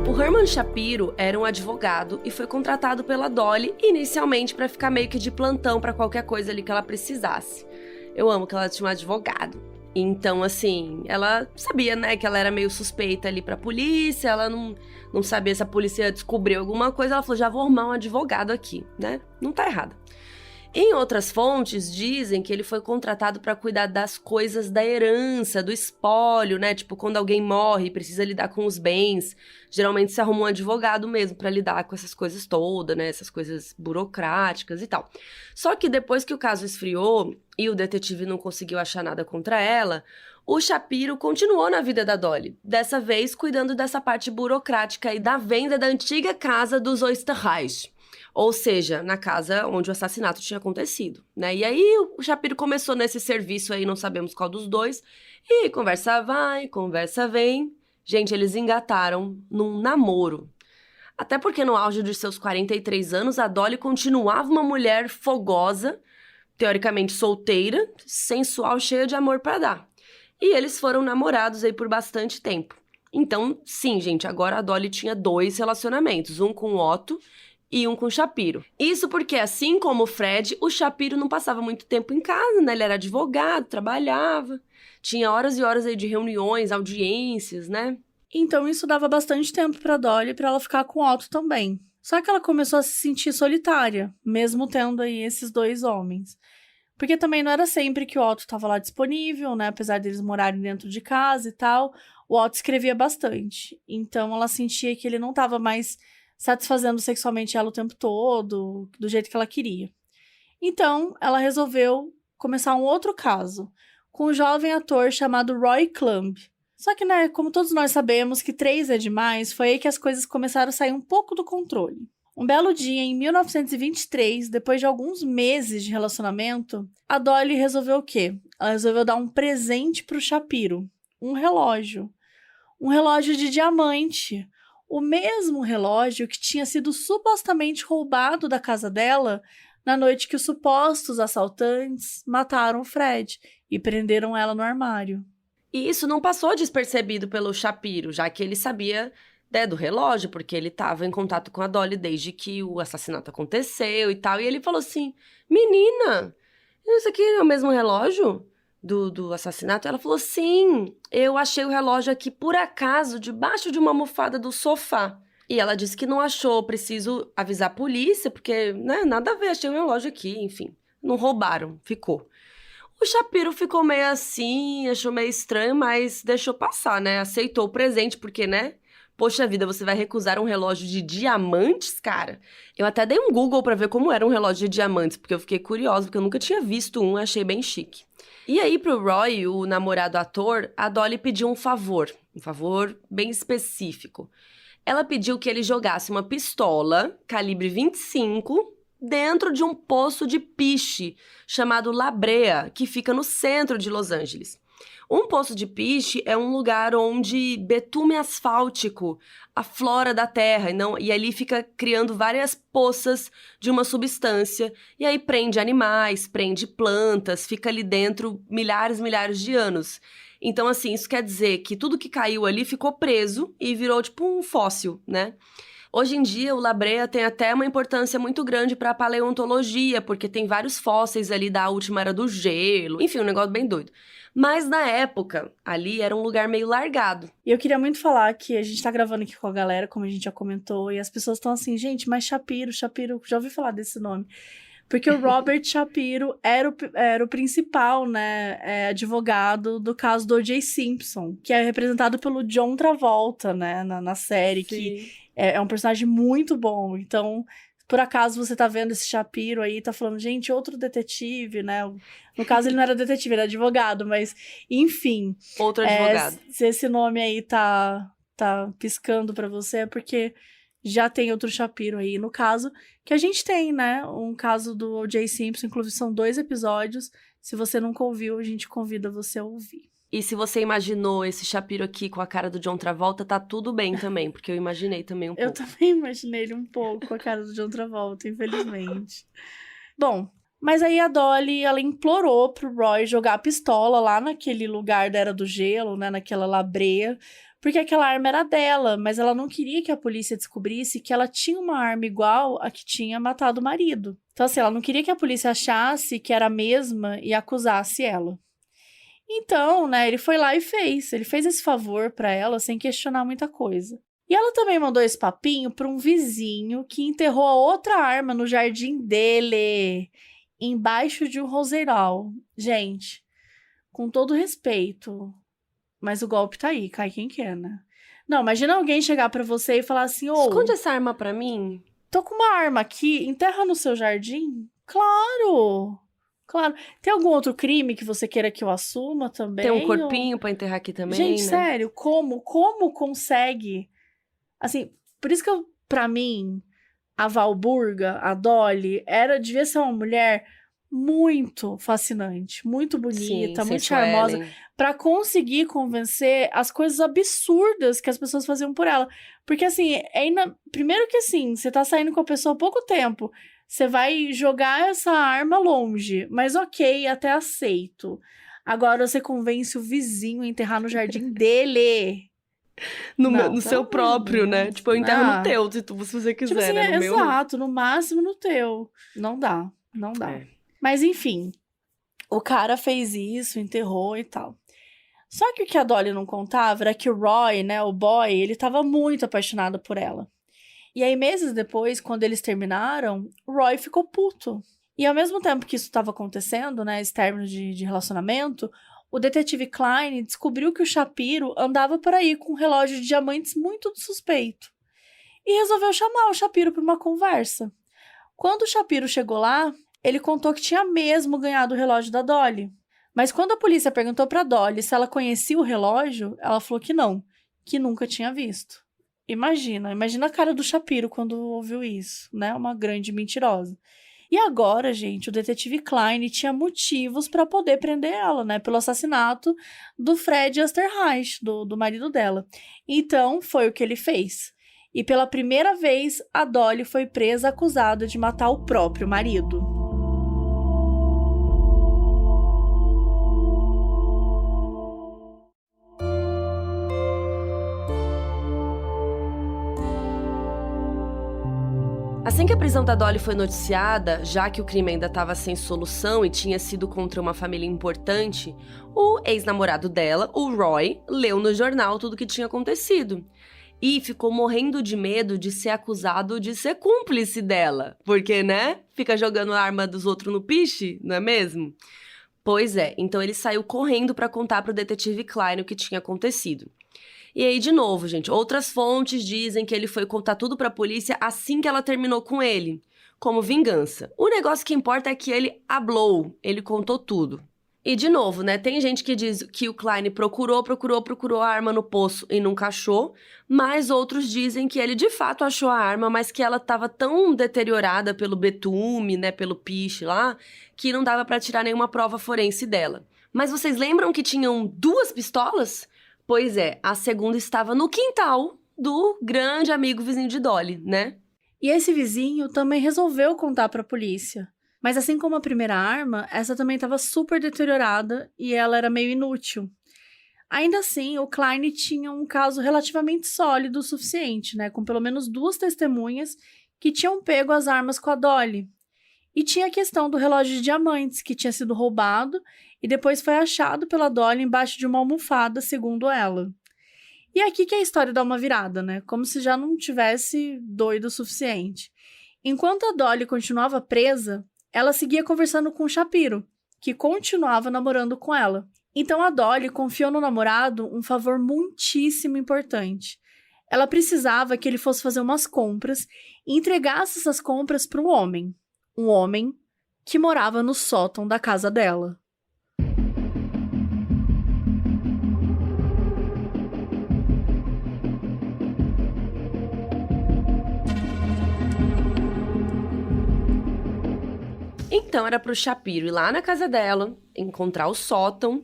O Herman Shapiro era um advogado e foi contratado pela Dolly inicialmente para ficar meio que de plantão para qualquer coisa ali que ela precisasse. Eu amo que ela tinha um advogado. Então, assim, ela sabia, né, que ela era meio suspeita ali pra polícia, ela não sabia se a polícia descobriu alguma coisa, ela falou, já vou arrumar um advogado aqui, né? Não tá errado. Em outras fontes, dizem que ele foi contratado para cuidar das coisas da herança, do espólio, né? Tipo, quando alguém morre e precisa lidar com os bens, geralmente se arruma um advogado mesmo para lidar com essas coisas todas, né? Essas coisas burocráticas e tal. Só que depois que o caso esfriou e o detetive não conseguiu achar nada contra ela, o Shapiro continuou na vida da Dolly, dessa vez cuidando dessa parte burocrática e da venda da antiga casa dos Oysterreich. Ou seja, na casa onde o assassinato tinha acontecido, né? E aí o Shapiro começou nesse serviço aí, não sabemos qual dos dois, e conversa vai, conversa vem. Gente, eles engataram num namoro. Até porque no auge de seus 43 anos, a Dolly continuava uma mulher fogosa, teoricamente solteira, sensual, cheia de amor pra dar. E eles foram namorados aí por bastante tempo. Então, sim, gente, agora a Dolly tinha 2 relacionamentos, um com o Otto e um com o Shapiro. Isso porque, assim como o Fred, o Shapiro não passava muito tempo em casa, né? Ele era advogado, trabalhava, tinha horas e horas aí de reuniões, audiências, né? Então isso dava bastante tempo pra Dolly pra ela ficar com o Otto também. Só que ela começou a se sentir solitária, mesmo tendo aí esses 2 homens. Porque também não era sempre que o Otto estava lá disponível, né? Apesar deles morarem dentro de casa e tal, o Otto escrevia bastante. Então ela sentia que ele não estava mais satisfazendo sexualmente ela o tempo todo, do jeito que ela queria. Então, ela resolveu começar um outro caso, com um jovem ator chamado Roy Clumb. Só que, né, como todos nós sabemos que 3 é demais, foi aí que as coisas começaram a sair um pouco do controle. Um belo dia, em 1923, depois de alguns meses de relacionamento, a Dolly resolveu o quê? Ela resolveu dar um presente pro Shapiro. Um relógio. Um relógio de diamante. O mesmo relógio que tinha sido supostamente roubado da casa dela na noite que os supostos assaltantes mataram o Fred e prenderam ela no armário. E isso não passou despercebido pelo Shapiro, já que ele sabia, né, do relógio, porque ele estava em contato com a Dolly desde que o assassinato aconteceu e tal. E ele falou assim, menina, isso aqui é o mesmo relógio do assassinato? Ela falou, sim, eu achei o relógio aqui por acaso, debaixo de uma almofada do sofá. E ela disse que não achou preciso avisar a polícia, porque, né, nada a ver, achei o relógio aqui, enfim. Não roubaram, ficou. O Shapiro ficou meio assim, achou meio estranho, mas deixou passar, né? Aceitou o presente, porque, né? Poxa vida, você vai recusar um relógio de diamantes, cara? Eu até dei um Google pra ver como era um relógio de diamantes, porque eu fiquei curiosa, porque eu nunca tinha visto um, achei bem chique. E aí, pro Roy, o namorado ator, a Dolly pediu um favor bem específico. Ela pediu que ele jogasse uma pistola, calibre 25, dentro de um poço de piche, chamado La Brea, que fica no centro de Los Angeles. Um poço de piche é um lugar onde betume asfáltico aflora da terra, e ali fica criando várias poças de uma substância, e aí prende animais, prende plantas, fica ali dentro milhares de anos. Então, assim, isso quer dizer que tudo que caiu ali ficou preso e virou tipo um fóssil, né? Hoje em dia, o La Brea tem até uma importância muito grande para a paleontologia, porque tem vários fósseis ali da última era do gelo. Enfim, um negócio bem doido. Mas na época, ali era um lugar meio largado. E eu queria muito falar que a gente tá gravando aqui com a galera, como a gente já comentou, e as pessoas estão assim, gente, mas Shapiro, já ouvi falar desse nome. Porque o Robert Shapiro era o principal, né, advogado do caso do O.J. Simpson, que é representado pelo John Travolta, né, na série, que é um personagem muito bom. Então, por acaso você tá vendo esse Shapiro aí, tá falando, gente, outro detetive, né? No caso, ele não era detetive, ele era advogado, mas, enfim. Outro advogado. Se esse nome aí tá piscando pra você, é porque já tem outro Shapiro aí, no caso, que a gente tem, né? Um caso do O.J. Simpson, inclusive são 2 episódios. Se você nunca ouviu, a gente convida você a ouvir. E se você imaginou esse Shapiro aqui com a cara do John Travolta, tá tudo bem também, porque eu imaginei também um pouco. Eu também imaginei ele um pouco com a cara do John Travolta, infelizmente. Bom, mas aí a Dolly, ela implorou pro Roy jogar a pistola lá naquele lugar da Era do Gelo, né, naquela labreia, porque aquela arma era dela, mas ela não queria que a polícia descobrisse que ela tinha uma arma igual a que tinha matado o marido. Então, assim, ela não queria que a polícia achasse que era a mesma e acusasse ela. Então, né, ele foi lá e fez. Ele fez esse favor pra ela sem questionar muita coisa. E ela também mandou esse papinho pra um vizinho que enterrou a outra arma no jardim dele, embaixo de um roseiral. Gente, com todo respeito, mas o golpe tá aí, cai quem quer, né? Não, imagina alguém chegar pra você e falar assim, Esconde essa arma pra mim. Tô com uma arma aqui, enterra no seu jardim? Claro! Claro. Tem algum outro crime que você queira que eu assuma também? Tem um corpinho pra enterrar aqui também, Gente, né? sério, como consegue? Assim, por isso que pra mim, a Valburga, a Dolly, devia ser uma mulher muito fascinante, muito bonita, Sim, muito sensual charmosa, Ellen. pra conseguir convencer as coisas absurdas que as pessoas faziam por ela. Porque, assim, primeiro que, assim, você tá saindo com a pessoa há pouco tempo, você vai jogar essa arma longe, mas ok, até aceito. Agora você convence o vizinho a enterrar no jardim dele. No Não, seu pelo amor de próprio, né? Deus. Tipo, eu enterro Ah. no teu, se você quiser, Tipo assim, né? No meu... exato, no máximo no teu. Não dá. É. Mas enfim, o cara fez isso, enterrou e tal. Só que o que a Dolly não contava era que o Roy, né, o boy, ele tava muito apaixonado por ela. E aí, meses depois, quando eles terminaram, o Roy ficou puto. E ao mesmo tempo que isso estava acontecendo, né, esse término de relacionamento, o detetive Klein descobriu que o Shapiro andava por aí com um relógio de diamantes muito suspeito. E resolveu chamar o Shapiro para uma conversa. Quando o Shapiro chegou lá, ele contou que tinha mesmo ganhado o relógio da Dolly. Mas quando a polícia perguntou para Dolly se ela conhecia o relógio, ela falou que não, que nunca tinha visto. Imagina a cara do Shapiro quando ouviu isso, né? Uma grande mentirosa. E agora, gente, o detetive Klein tinha motivos para poder prender ela, né? Pelo assassinato do Fred Esterreich, do marido dela. Então, foi o que ele fez. E pela primeira vez, a Dolly foi presa acusada de matar o próprio marido. Assim que a prisão da Dolly foi noticiada, já que o crime ainda estava sem solução e tinha sido contra uma família importante, o ex-namorado dela, o Roy, leu no jornal tudo o que tinha acontecido. E ficou morrendo de medo de ser acusado de ser cúmplice dela. Porque, né? Fica jogando a arma dos outros no piche, não é mesmo? Pois é, então ele saiu correndo para contar pro detetive Klein o que tinha acontecido. E aí, de novo, gente, outras fontes dizem que ele foi contar tudo pra polícia assim que ela terminou com ele, como vingança. O negócio que importa é que ele hablou, ele contou tudo. E, de novo, né, tem gente que diz que o Klein procurou a arma no poço e nunca achou, mas outros dizem que ele de fato achou a arma, mas que ela estava tão deteriorada pelo betume, né, pelo piche lá, que não dava pra tirar nenhuma prova forense dela. Mas vocês lembram que tinham 2 pistolas? Pois é, a segunda estava no quintal do grande amigo vizinho de Dolly, né? E esse vizinho também resolveu contar pra polícia. Mas assim como a primeira arma, essa também estava super deteriorada e ela era meio inútil. Ainda assim, o Klein tinha um caso relativamente sólido o suficiente, né? Com pelo menos 2 testemunhas que tinham pego as armas com a Dolly. E tinha a questão do relógio de diamantes, que tinha sido roubado e depois foi achado pela Dolly embaixo de uma almofada, segundo ela. E é aqui que a história dá uma virada, né? Como se já não tivesse doido o suficiente. Enquanto a Dolly continuava presa, ela seguia conversando com o Shapiro, que continuava namorando com ela. Então a Dolly confiou no namorado um favor muitíssimo importante. Ela precisava que ele fosse fazer umas compras e entregasse essas compras para um homem que morava no sótão da casa dela. Então era pro Shapiro ir lá na casa dela, encontrar o sótão,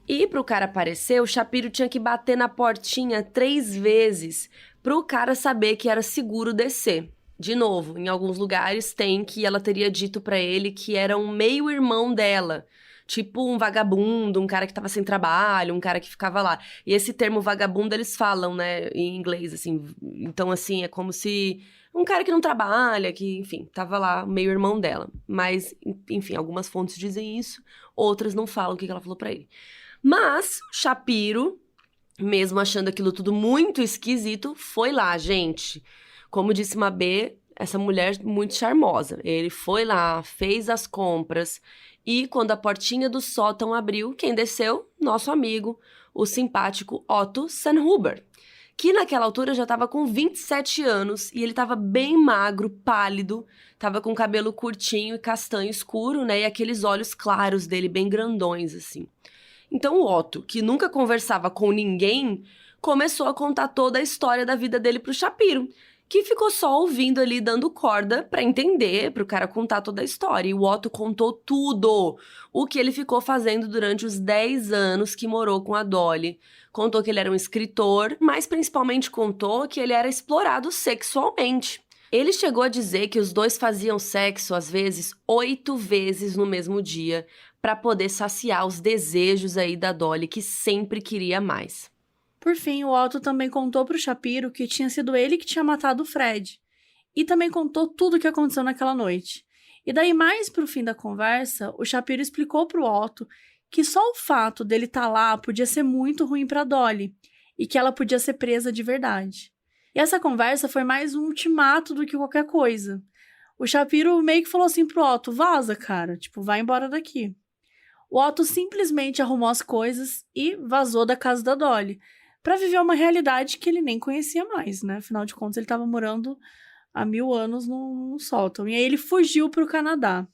e pro cara aparecer, o Shapiro tinha que bater na portinha 3 vezes pro cara saber que era seguro descer. De novo, em alguns lugares tem que ela teria dito pra ele que era um meio-irmão dela. Tipo um vagabundo, um cara que tava sem trabalho, um cara que ficava lá. E esse termo vagabundo eles falam, né, em inglês, assim. Então, assim, é como se um cara que não trabalha, que, enfim, tava lá, meio-irmão dela. Mas, enfim, algumas fontes dizem isso, outras não falam o que ela falou pra ele. Mas, Shapiro, mesmo achando aquilo tudo muito esquisito, foi lá, gente. Como disse Mabê, essa mulher muito charmosa. Ele foi lá, fez as compras e quando a portinha do sótão abriu, quem desceu? Nosso amigo, o simpático Otto Sennhuber, que naquela altura já estava com 27 anos e ele estava bem magro, pálido, estava com cabelo curtinho e castanho escuro, né? E aqueles olhos claros dele bem grandões, assim. Então o Otto, que nunca conversava com ninguém, começou a contar toda a história da vida dele pro Shapiro, que ficou só ouvindo ali, dando corda pra entender, pro cara contar toda a história. E o Otto contou tudo, o que ele ficou fazendo durante os 10 anos que morou com a Dolly. Contou que ele era um escritor, mas principalmente contou que ele era explorado sexualmente. Ele chegou a dizer que os dois faziam sexo, às vezes, 8 vezes no mesmo dia, para poder saciar os desejos aí da Dolly, que sempre queria mais. Por fim, o Otto também contou pro Shapiro que tinha sido ele que tinha matado o Fred. E também contou tudo o que aconteceu naquela noite. E daí, mais pro fim da conversa, o Shapiro explicou pro Otto que só o fato dele estar lá podia ser muito ruim pra Dolly e que ela podia ser presa de verdade. E essa conversa foi mais um ultimato do que qualquer coisa. O Shapiro meio que falou assim pro Otto, vaza, cara, tipo, vai embora daqui. O Otto simplesmente arrumou as coisas e vazou da casa da Dolly, para viver uma realidade que ele nem conhecia mais, né? Afinal de contas, ele estava morando há 1000 anos num sótão. E aí ele fugiu para o Canadá.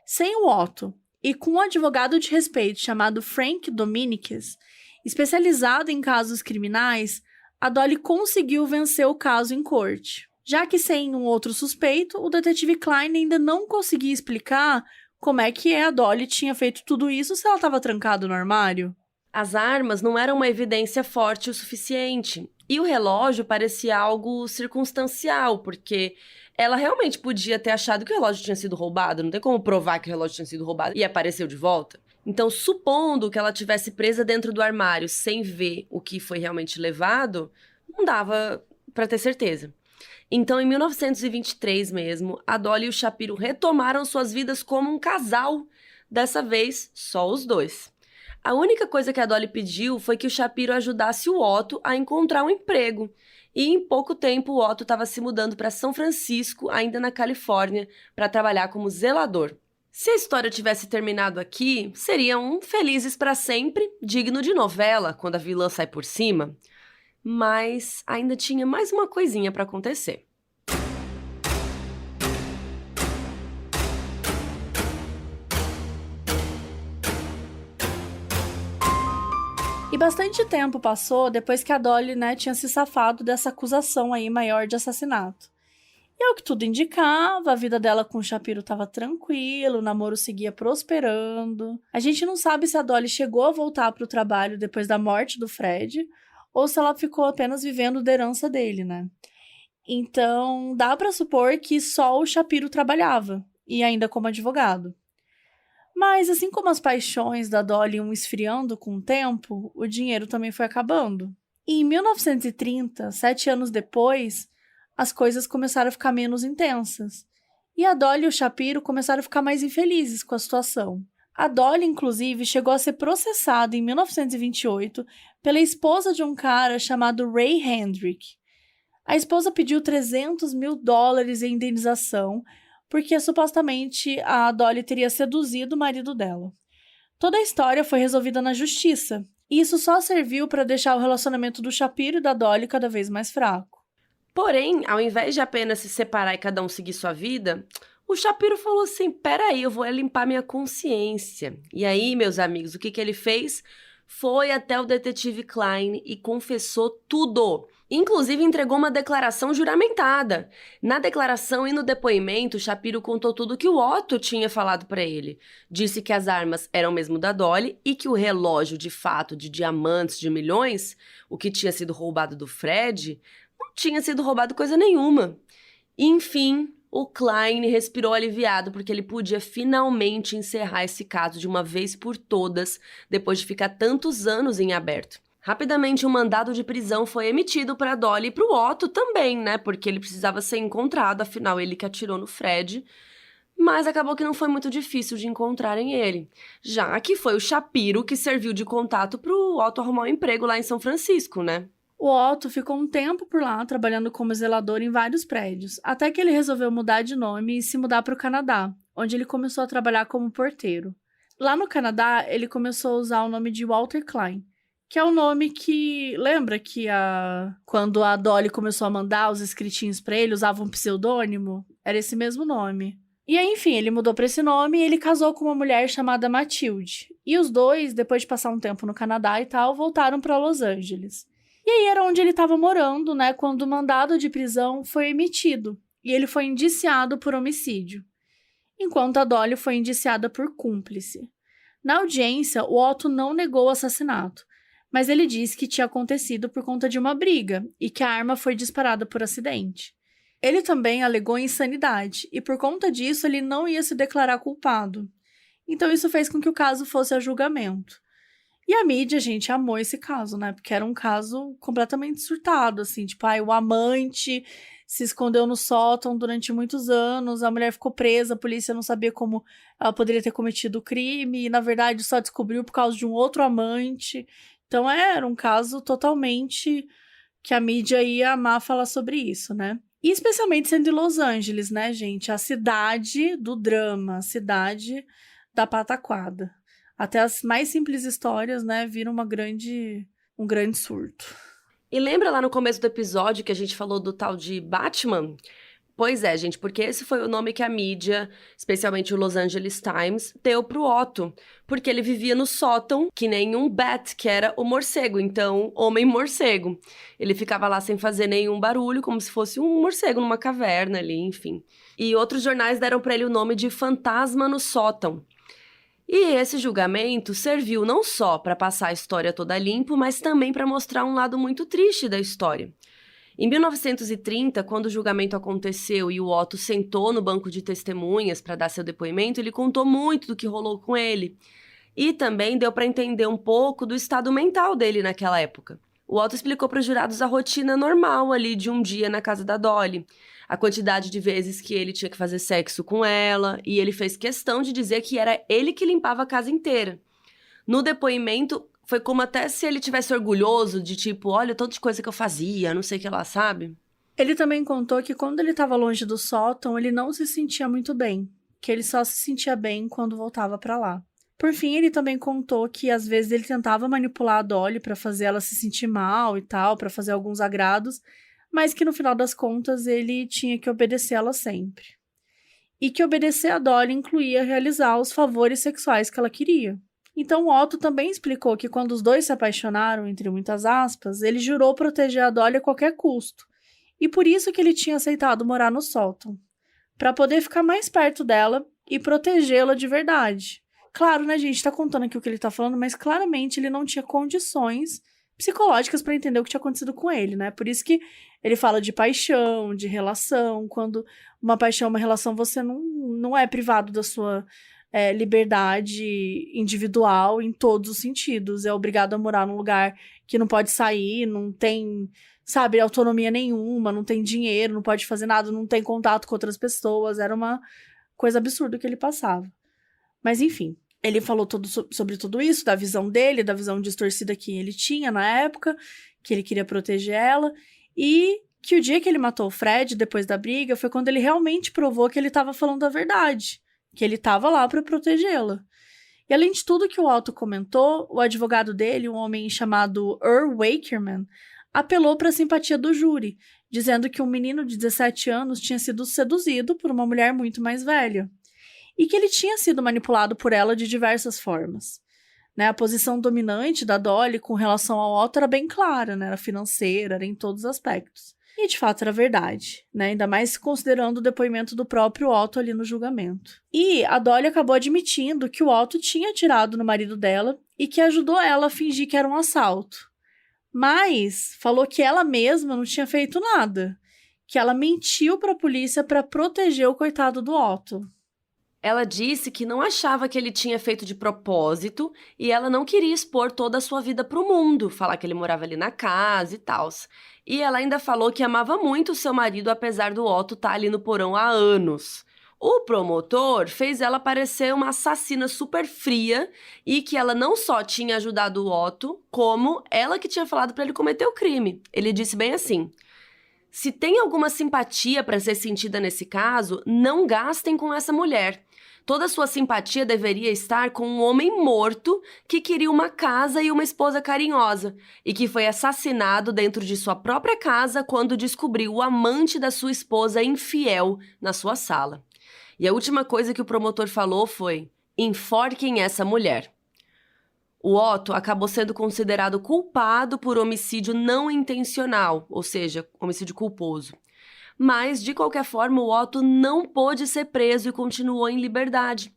Sem o Otto e com um advogado de respeito chamado Frank Dominiques, especializado em casos criminais, a Dolly conseguiu vencer o caso em corte. Já que sem um outro suspeito, o detetive Klein ainda não conseguia explicar como é que a Dolly tinha feito tudo isso se ela estava trancada no armário. As armas não eram uma evidência forte o suficiente. E o relógio parecia algo circunstancial, porque ela realmente podia ter achado que o relógio tinha sido roubado. Não tem como provar que o relógio tinha sido roubado e apareceu de volta. Então, supondo que ela tivesse presa dentro do armário sem ver o que foi realmente levado, não dava pra ter certeza. Então, em 1923 mesmo, a Dolly e o Shapiro retomaram suas vidas como um casal. Dessa vez, só os dois. A única coisa que a Dolly pediu foi que o Shapiro ajudasse o Otto a encontrar um emprego. E em pouco tempo o Otto estava se mudando para São Francisco, ainda na Califórnia, para trabalhar como zelador. Se a história tivesse terminado aqui, seria um Felizes para Sempre, digno de novela, quando a vilã sai por cima. Mas ainda tinha mais uma coisinha para acontecer. E bastante tempo passou depois que a Dolly, né, tinha se safado dessa acusação aí maior de assassinato. E ao que tudo indicava, a vida dela com o Shapiro estava tranquilo, o namoro seguia prosperando. A gente não sabe se a Dolly chegou a voltar para o trabalho depois da morte do Fred, ou se ela ficou apenas vivendo da herança dele, né? Então, dá para supor que só o Shapiro trabalhava, e ainda como advogado. Mas, assim como as paixões da Dolly iam esfriando com o tempo, o dinheiro também foi acabando. E em 1930, 7 anos depois, as coisas começaram a ficar menos intensas. E a Dolly e o Shapiro começaram a ficar mais infelizes com a situação. A Dolly, inclusive, chegou a ser processada em 1928 pela esposa de um cara chamado Ray Hendrick. A esposa pediu $300 mil em indenização, porque supostamente a Dolly teria seduzido o marido dela. Toda a história foi resolvida na justiça, e isso só serviu para deixar o relacionamento do Shapiro e da Dolly cada vez mais fraco. Porém, ao invés de apenas se separar e cada um seguir sua vida, o Shapiro falou assim, peraí, eu vou limpar minha consciência. E aí, meus amigos, o que ele fez? Foi até o detetive Klein e confessou tudo. Inclusive, entregou uma declaração juramentada. Na declaração e no depoimento, Shapiro contou tudo que o Otto tinha falado para ele. Disse que as armas eram mesmo da Dolly e que o relógio, de fato, de diamantes de milhões, o que tinha sido roubado do Fred, não tinha sido roubado coisa nenhuma. Enfim, o Klein respirou aliviado porque ele podia finalmente encerrar esse caso de uma vez por todas, depois de ficar tantos anos em aberto. Rapidamente, um mandado de prisão foi emitido para a Dolly e para o Otto também, né? Porque ele precisava ser encontrado, afinal ele que atirou no Fred. Mas acabou que não foi muito difícil de encontrarem ele, já que foi o Shapiro que serviu de contato para o Otto arrumar um emprego lá em São Francisco, né? O Otto ficou um tempo por lá, trabalhando como zelador em vários prédios, até que ele resolveu mudar de nome e se mudar para o Canadá, onde ele começou a trabalhar como porteiro. Lá no Canadá, ele começou a usar o nome de Walter Klein, que é o nome que... Lembra que quando a Dolly começou a mandar os escritinhos para ele, usava um pseudônimo? Era esse mesmo nome. E aí, enfim, ele mudou para esse nome e ele casou com uma mulher chamada Matilde. E os dois, depois de passar um tempo no Canadá e tal, voltaram para Los Angeles. E aí era onde ele estava morando, né, quando o mandado de prisão foi emitido. E ele foi indiciado por homicídio, enquanto a Dolly foi indiciada por cúmplice. Na audiência, o Otto não negou o assassinato, mas ele disse que tinha acontecido por conta de uma briga e que a arma foi disparada por acidente. Ele também alegou insanidade e, por conta disso, ele não ia se declarar culpado. Então isso fez com que o caso fosse a julgamento. E a mídia, gente, amou esse caso, né? Porque era um caso completamente surtado, assim. Tipo, o amante se escondeu no sótão durante muitos anos, a mulher ficou presa, a polícia não sabia como ela poderia ter cometido o crime, e na verdade só descobriu por causa de um outro amante. Então era um caso totalmente que a mídia ia amar falar sobre isso, né? E especialmente sendo em Los Angeles, né, gente? A cidade do drama, a cidade da pataquada. Até as mais simples histórias, né, viram um grande surto. E lembra lá no começo do episódio que a gente falou do tal de Batman? Pois é, gente, porque esse foi o nome que a mídia, especialmente o Los Angeles Times, deu pro Otto. Porque ele vivia no sótão, que nem um Bat, que era o morcego, então, homem-morcego. Ele ficava lá sem fazer nenhum barulho, como se fosse um morcego numa caverna ali, enfim. E outros jornais deram pra ele o nome de Fantasma no Sótão. E esse julgamento serviu não só para passar a história toda limpo, mas também para mostrar um lado muito triste da história. Em 1930, quando o julgamento aconteceu e o Otto sentou no banco de testemunhas para dar seu depoimento, ele contou muito do que rolou com ele. E também deu para entender um pouco do estado mental dele naquela época. O Otto explicou para os jurados a rotina normal ali de um dia na casa da Dolly, a quantidade de vezes que ele tinha que fazer sexo com ela, e ele fez questão de dizer que era ele que limpava a casa inteira. No depoimento, foi como até se ele tivesse orgulhoso de tipo, olha, tanto de coisa que eu fazia, não sei o que lá, sabe? Ele também contou que quando ele estava longe do sótão, ele não se sentia muito bem, que ele só se sentia bem quando voltava para lá. Por fim, ele também contou que às vezes ele tentava manipular a Dolly para fazer ela se sentir mal e tal, para fazer alguns agrados, mas que no final das contas ele tinha que obedecer ela sempre. E que obedecer a Dolly incluía realizar os favores sexuais que ela queria. Então o Otto também explicou que quando os dois se apaixonaram, entre muitas aspas, ele jurou proteger a Dolly a qualquer custo. E por isso que ele tinha aceitado morar no sótão, para poder ficar mais perto dela e protegê-la de verdade. Claro, né, gente, tá contando aqui o que ele tá falando, mas claramente ele não tinha condições psicológicas para entender o que tinha acontecido com ele, né? Por isso que ele fala de paixão, de relação. Quando uma paixão, uma relação, você não é privado da sua liberdade individual em todos os sentidos. É obrigado a morar num lugar que não pode sair, não tem, sabe, autonomia nenhuma, não tem dinheiro, não pode fazer nada, não tem contato com outras pessoas. Era uma coisa absurda que ele passava. Mas, enfim, ele falou sobre tudo isso, da visão dele, da visão distorcida que ele tinha na época, que ele queria proteger ela, e que o dia que ele matou o Fred, depois da briga, foi quando ele realmente provou que ele estava falando a verdade, que ele estava lá para protegê-la. E além de tudo que o Otto comentou, o advogado dele, um homem chamado Earl Wakerman, apelou para a simpatia do júri, dizendo que um menino de 17 anos tinha sido seduzido por uma mulher muito mais velha, e que ele tinha sido manipulado por ela de diversas formas. Né, a posição dominante da Dolly com relação ao Otto era bem clara, né, era financeira, era em todos os aspectos. E de fato era verdade, né, ainda mais considerando o depoimento do próprio Otto ali no julgamento. E a Dolly acabou admitindo que o Otto tinha atirado no marido dela e que ajudou ela a fingir que era um assalto. Mas falou que ela mesma não tinha feito nada, que ela mentiu para a polícia para proteger o coitado do Otto. Ela disse que não achava que ele tinha feito de propósito e ela não queria expor toda a sua vida para o mundo, falar que ele morava ali na casa e tal. E ela ainda falou que amava muito o seu marido, apesar do Otto estar ali no porão há anos. O promotor fez ela parecer uma assassina super fria e que ela não só tinha ajudado o Otto, como ela que tinha falado para ele cometer o crime. Ele disse bem assim: se tem alguma simpatia para ser sentida nesse caso, não gastem com essa mulher. Toda a sua simpatia deveria estar com um homem morto que queria uma casa e uma esposa carinhosa e que foi assassinado dentro de sua própria casa quando descobriu o amante da sua esposa infiel na sua sala. E a última coisa que o promotor falou foi: enforquem essa mulher. O Otto acabou sendo considerado culpado por homicídio não intencional, ou seja, homicídio culposo. Mas, de qualquer forma, o Otto não pôde ser preso e continuou em liberdade.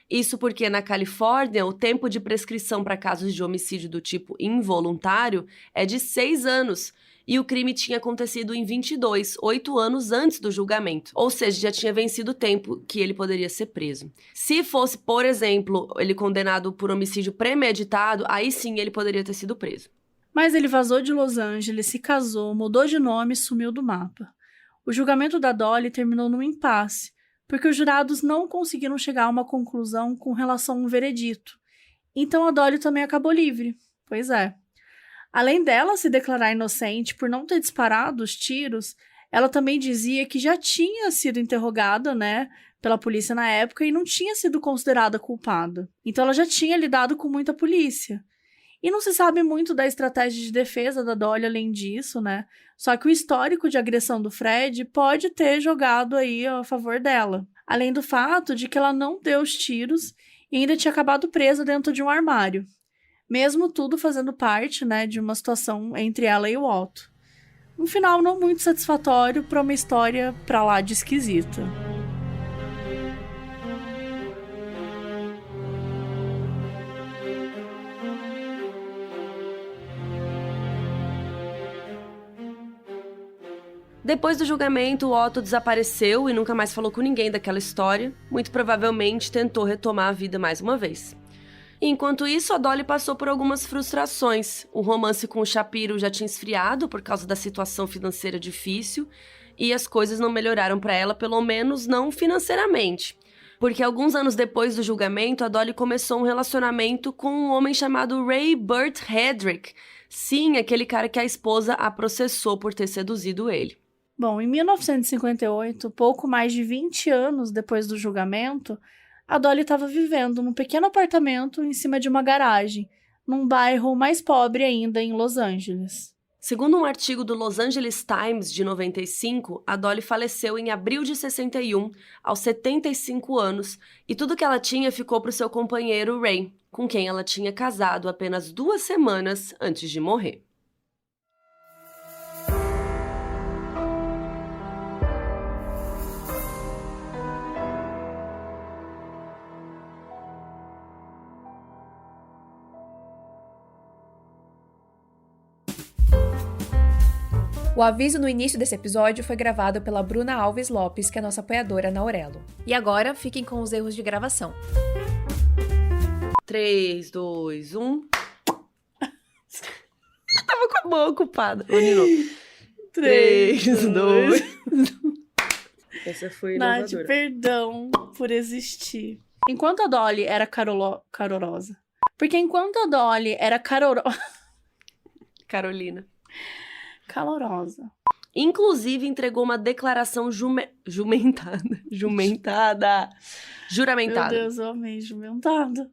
Isso porque, na Califórnia, o tempo de prescrição para casos de homicídio do tipo involuntário é de 6 anos, e o crime tinha acontecido em 22, 8 anos antes do julgamento. Ou seja, já tinha vencido o tempo que ele poderia ser preso. Se fosse, por exemplo, ele condenado por homicídio premeditado, aí sim ele poderia ter sido preso. Mas ele vazou de Los Angeles, se casou, mudou de nome e sumiu do mapa. O julgamento da Dolly terminou num impasse, porque os jurados não conseguiram chegar a uma conclusão com relação a um veredito. Então a Dolly também acabou livre. Pois é. Além dela se declarar inocente por não ter disparado os tiros, ela também dizia que já tinha sido interrogada, né, pela polícia na época e não tinha sido considerada culpada. Então ela já tinha lidado com muita polícia. E não se sabe muito da estratégia de defesa da Dolly além disso, né? Só que o histórico de agressão do Fred pode ter jogado aí a favor dela. Além do fato de que ela não deu os tiros e ainda tinha acabado presa dentro de um armário. Mesmo tudo fazendo parte, né, de uma situação entre ela e o Otto. Um final não muito satisfatório para uma história pra lá de esquisita. Depois do julgamento, o Otto desapareceu e nunca mais falou com ninguém daquela história. Muito provavelmente tentou retomar a vida mais uma vez. Enquanto isso, a Dolly passou por algumas frustrações. O romance com o Shapiro já tinha esfriado por causa da situação financeira difícil e as coisas não melhoraram para ela, pelo menos não financeiramente. Porque alguns anos depois do julgamento, a Dolly começou um relacionamento com um homem chamado Ray Burt Hedrick. Sim, aquele cara que a esposa a processou por ter seduzido ele. Bom, em 1958, pouco mais de 20 anos depois do julgamento, a Dolly estava vivendo num pequeno apartamento em cima de uma garagem, num bairro mais pobre ainda em Los Angeles. Segundo um artigo do Los Angeles Times de 95, a Dolly faleceu em abril de 61, aos 75 anos, e tudo que ela tinha ficou para o seu companheiro Ray, com quem ela tinha casado apenas 2 semanas antes de morrer. O aviso no início desse episódio foi gravado pela Bruna Alves Lopes, que é nossa apoiadora na Aurelo. E agora, fiquem com os erros de gravação. 3, 2, 1. Tava com a boca ocupada. De novo. 3, 2. Essa foi Nath, inovadora. perdão por existir. Enquanto a Dolly era carorosa. Porque enquanto a Dolly era Carolina. calorosa. Inclusive, entregou uma declaração juramentada. Meu Deus, eu amei jumentada.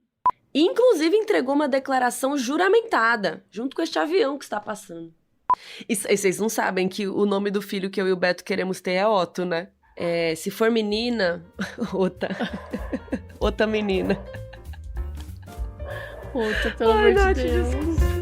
Inclusive, entregou uma declaração juramentada, junto com este avião que está passando. E vocês não sabem que o nome do filho que eu e o Beto queremos ter é Otto, né? Se for menina, outra menina. Puta, pelo Ai, amor Nath, de Deus. desculpa.